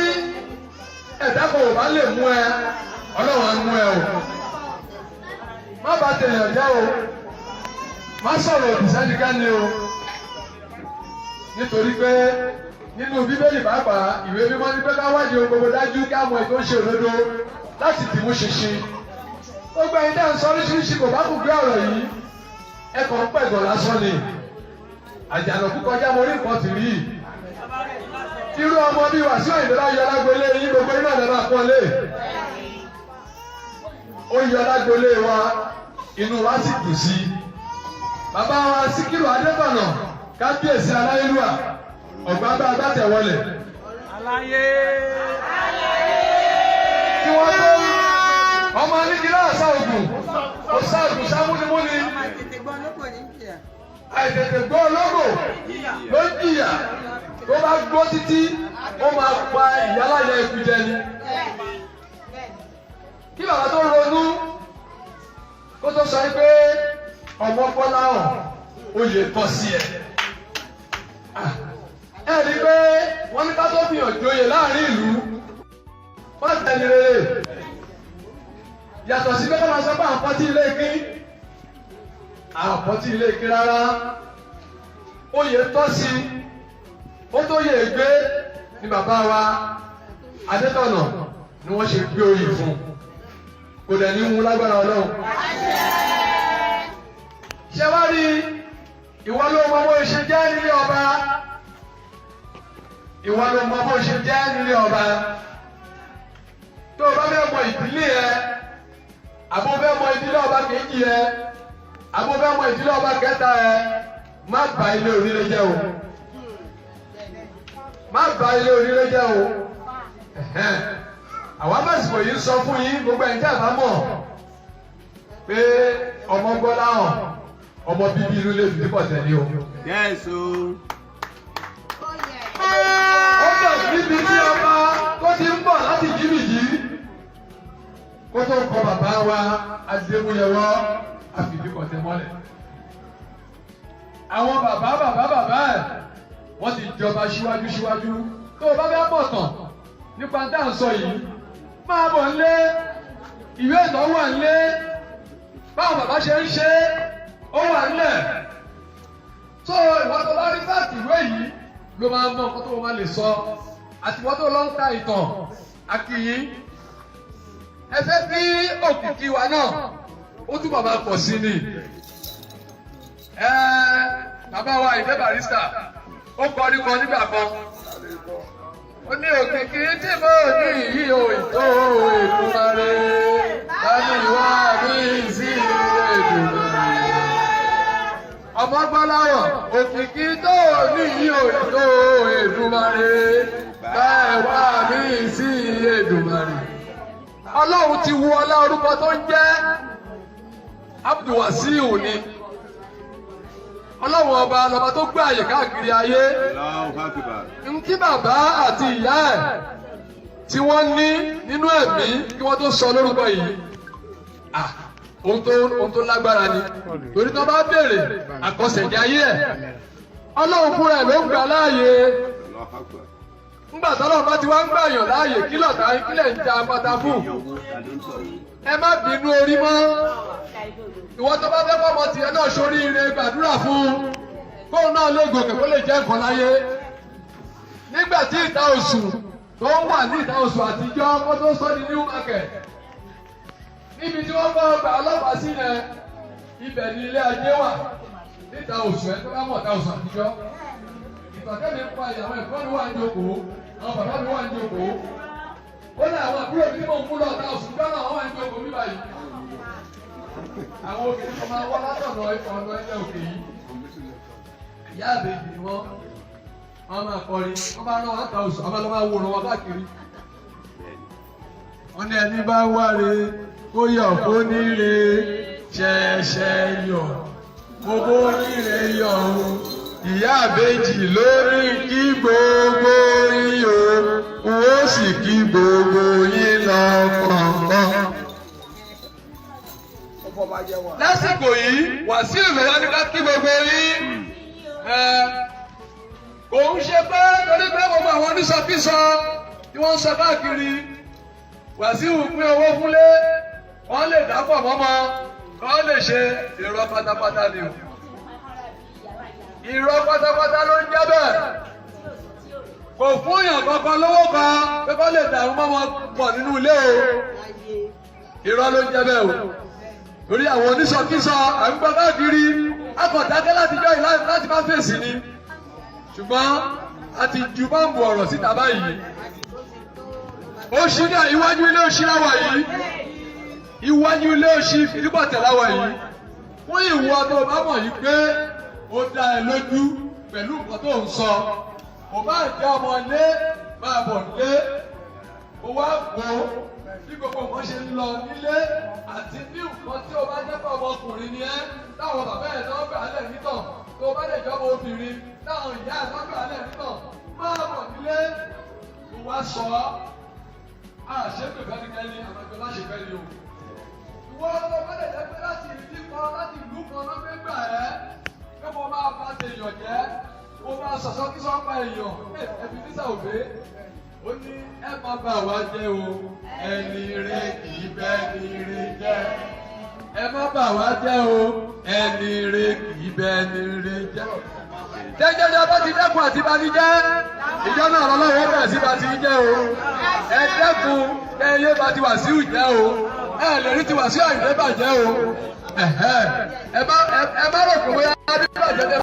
ẹ̀dá kan ò bá lè mú ẹ Ọlọ́run á mú ẹ o. Má bà tèèyàn jẹ́ o, má sọ̀rọ̀ òdì sẹ́nikẹ́ni o, nítorí pé nínú Bíbélì pàápàá ìwé mímọ́ ní pé ká wádìí ohun gbogbo dájú ká mọ ètò ń ṣe òdodo láti dìmú ṣinṣin. Gbogbo ẹ̀yin dá ń sọ oríṣiríṣi kò bá kú gbé ọ̀rọ̀ yìí ẹ kàn ń pẹ̀gàn lásán ni. Àjànàkú kọjá mo rí nǹkan tì rí. Irú ọmọ bíi Wasiu Ayinde bá yọ lágbolé yín gbogbo iná lè máa pọ́n lé. Ó yọ lágbolé wa inú wa sì dùn sí i. Bàbá wa Síkírù Adébọ̀nà kábíyèsí aláyélúwà ọ̀gbágbá agbátẹ̀wọlẹ̀. Aláyé. Kí wọ́n tó ọmọ onídìrí àṣà ògùn kò sá ògùn sámúnimúni. Àìtètè gbọ́ ológbò ló ń jìyà tó bá gbọ́ títí ó máa pa ìyálàyà ikú jẹ ni. Kí bàbá tó ronú kó tó sọ pé ọmọ Bọ́lá hàn oyè tọ́ sí ẹ. Ẹ rí i pé wọ́n ní ká tó fi hàn joyè láàrin ìlú wọ́n tẹ̀lé rere. Yàtọ̀ sí pé kí wọ́n sọ pé àpótí ilé kín àpótí ilé kín rárá. Oyè tọ́ sí ó tó yè gbé ní bàbá wa Adétọ̀nà ni wọ́n ṣe gbé oyè fún kò dẹ̀ ní mú lágbára Ọlọ́run. Ṣé wá rí ìwọ ló mọ bó ṣe jẹ́ nílé ọba? Ìwọ ló mọ bó ṣe jẹ́ nílé ọba. Tó o bá fẹ́ mọ ìdílé ẹ, àbó fẹ́ mọ ìdílé ọba kejì ẹ, àbó fẹ́ mọ ìdílé ọba kẹta ẹ, má bà ilé onílé jẹ́ o. Má bà ilé onílé jẹ́ o. Àwọn abẹ́sìkò yìí sọ fún yín gbogbo ẹ̀yin tẹ́ ẹ̀ bá mọ̀ pé ọmọ Bọ́lá hàn ọmọ bíbí inú ilé Fìdípọ̀tẹ̀ ni o. Yẹ́sù. Ó bẹ̀ níbi tí ọba tó ti ń bọ̀ láti jìbìjì kó tó kọ bàbá wa Adémúyẹwọ́ Àfìdípọ̀tẹ̀ mọ́lẹ̀. Àwọn bàbá ẹ̀ wọ́n ti jọba síwájú. Tó o bá fẹ́ mọ̀ tán nípa tá à ń sọ yìí máa bọ̀ nílé ìwé ìtàn wà nílé báwọn bàbá ṣe ń ṣe ó wà nílẹ̀. Tó ìwọ tó bá rí fáàtì ìwé yìí ló máa mọ nǹkan tó máa lè sọ àti ìwọ tó lọ ń ta ìtàn akíyí. Ẹ fẹ́ bí òkìkí wa náà ó túbọ̀ máa pọ̀ sí ni. Bàbá wa Àyìndé Barrister ó kọrin kan nígbà kan. Ó ní òkìkí tí mo ní yìí ò tó Èdùmàrè láti wá ní sí Èdùmàrè. Ọmọ Gbọ́láhàn òkìkí tó ní yìí ò tó Èdùmàrè ẹ̀wá mi sí Èdùmàrè. Ọlọ́run ti wu ọlá orúkọ tó ń jẹ́ Abdulwasiu ni. Ọlọ́run ọba lọba tó gbé àyè káàkiri ayé. Nkí bàbá àti ìyá ẹ̀ tí wọ́n ní nínú ẹ̀mí kí wọ́n tó sọ lórúkọ yìí. Ohun tó lágbára ni. Torí tó bá béèrè àkọsẹ̀jẹ̀ ayé ẹ̀. Ọlọ́run fúnra ẹ̀ ló ń gbà láàyè. Ńgbà tọ́lọ́run bá ti wá ń gbàyàn láàyè kí lọ̀tá kílẹ̀ ń ja pátá fún. Ẹ má bínú orí mọ́. Ìwọ tó bá fẹ́ fọmọ tiẹ̀ náà ṣoríire gbàdúrà fún kóun náà lè gòkè kó lè jẹ́ nǹkan láyé. Nígbà tí ìta oṣù tó ń wà ní ìta oṣù àtijọ́ kó tó sọ ní new market. Níbi tí wọ́n bá gba ọlọ́pàá sí yẹn, ibẹ̀ ni ilé ajé wà. Níta oṣù ẹ̀ tó bá mọ̀ ìta oṣù àtijọ́. Ìtọ́kẹ́ mi pa ìyàwó ẹ̀fọ́ mi wà ní jókòó, àwọn bàbá mi wà ní jókòó. Ó ní àwọn àbúrò mi tí mò ń mú lọ ìta oṣù gbọ́nà àwọn wà ní jókòó mi báyìí. Àwọn obìnrin kan máa wá látọ̀nà ọ̀nà ẹgbẹ́ òkè yìí. Ìyá àbèjì ni wọ́n máa kọrin, wọ́n bá rán wọn ta oṣù, àwọn ọlọ́mọ àwòrán wọn káàkiri. Wọ́n ní ẹni bá wáre kó yọ̀ kó níre ṣẹ̀ṣẹ̀ yọ̀, gbogbo níre yọ̀ o. Ìyá àbèjì lórí kí gbogbo yín o, wọ́n sì kí gbogbo yín lọ kọ̀ọ̀kan. Lásìkò yìí Wàsíù mẹ́ta ní ká kí gbogbo yín. Òun ṣe pé torí pé gbogbo àwọn oníṣàkíṣọ tí wọ́n ń sọ káàkiri Wàsíù pín owó fúnlé wọ́n lè dápọ̀ mọ́mọ́ wọ́n lè ṣe irọ́ pátápátá ni o. Irọ́ pátápátá ló ń jẹ́ bẹ́ẹ̀. Kò fún èèyàn kankan lówó kan pé kó lè dàrú mọ́mọ́ pọ̀ nínú ilé o. Irọ́ ló ń jẹ́ bẹ́ẹ̀ o. Torí àwọn oníṣọkíṣọ àgbà káàkiri akọ̀dákẹ́ láti jọ ìlà láti má fèsì ni. Ṣùgbọ́n a ti ju bọ́ǹbù ọ̀rọ̀ síta báyìí. Ó ṣí ní iwájú ilé òṣì láwà yìí. Iwájú ilé òṣì Fìdípọ̀tẹ̀ láwà yìí. Fún ìwọ tó bá mọ̀ yìí pé ó dá ẹ lójú pẹ̀lú nǹkan tó ń sọ. Kò bá jẹ́ ọmọ ilé máa bọ̀ nílé. Ó wá wò ó bí gbogbo nǹkan ṣe ń lọ nílé àti bí nǹkan tí o bá jẹ́ pé ọmọkùnrin ni ẹ́ táwọn bàbá ẹ̀ náà gbà á lẹ̀ nítàn tó o bá lè jọ́ ọmọ obìnrin táwọn ìyá ẹ̀ náà gbà á lẹ̀ nítàn máa bọ̀ nílé kó wá sọ ọ́ àṣepè fẹ́nikẹ́ni àmọ́jọ láṣẹ fẹ́ ni o. Ìwọ ọmọ bá lè jẹ́ pé láti ìdí kan láti ìlú kan ló gbé gbà ẹ́ pé mo máa bá tèèyàn jẹ́ mo máa sọ̀sọ́ kí sọ́ọ́ èèyàn ẹ̀fí nísà òbé ó ní ẹ má bà wá jẹ́ o ẹni rẹ kì í bẹ́ ni rẹ jẹ́ ẹ má bà wá jẹ́ o ẹni rẹ kì í bẹ́ ni rẹ jẹ́. Jẹ́jẹ́jẹ́ bá ti dẹ́kun àti bá ti jẹ́ ìjọ náà lọ́wọ́ bẹ̀rẹ̀ sí bá ti jẹ́ o ẹ dẹ́kun ẹyẹ bá ti Wàsíù jẹ́ o ẹ lè rí ti Wàsíù Àyìndé bàjẹ́ o ẹ má rò pé wọ́n yá bí bàjẹ́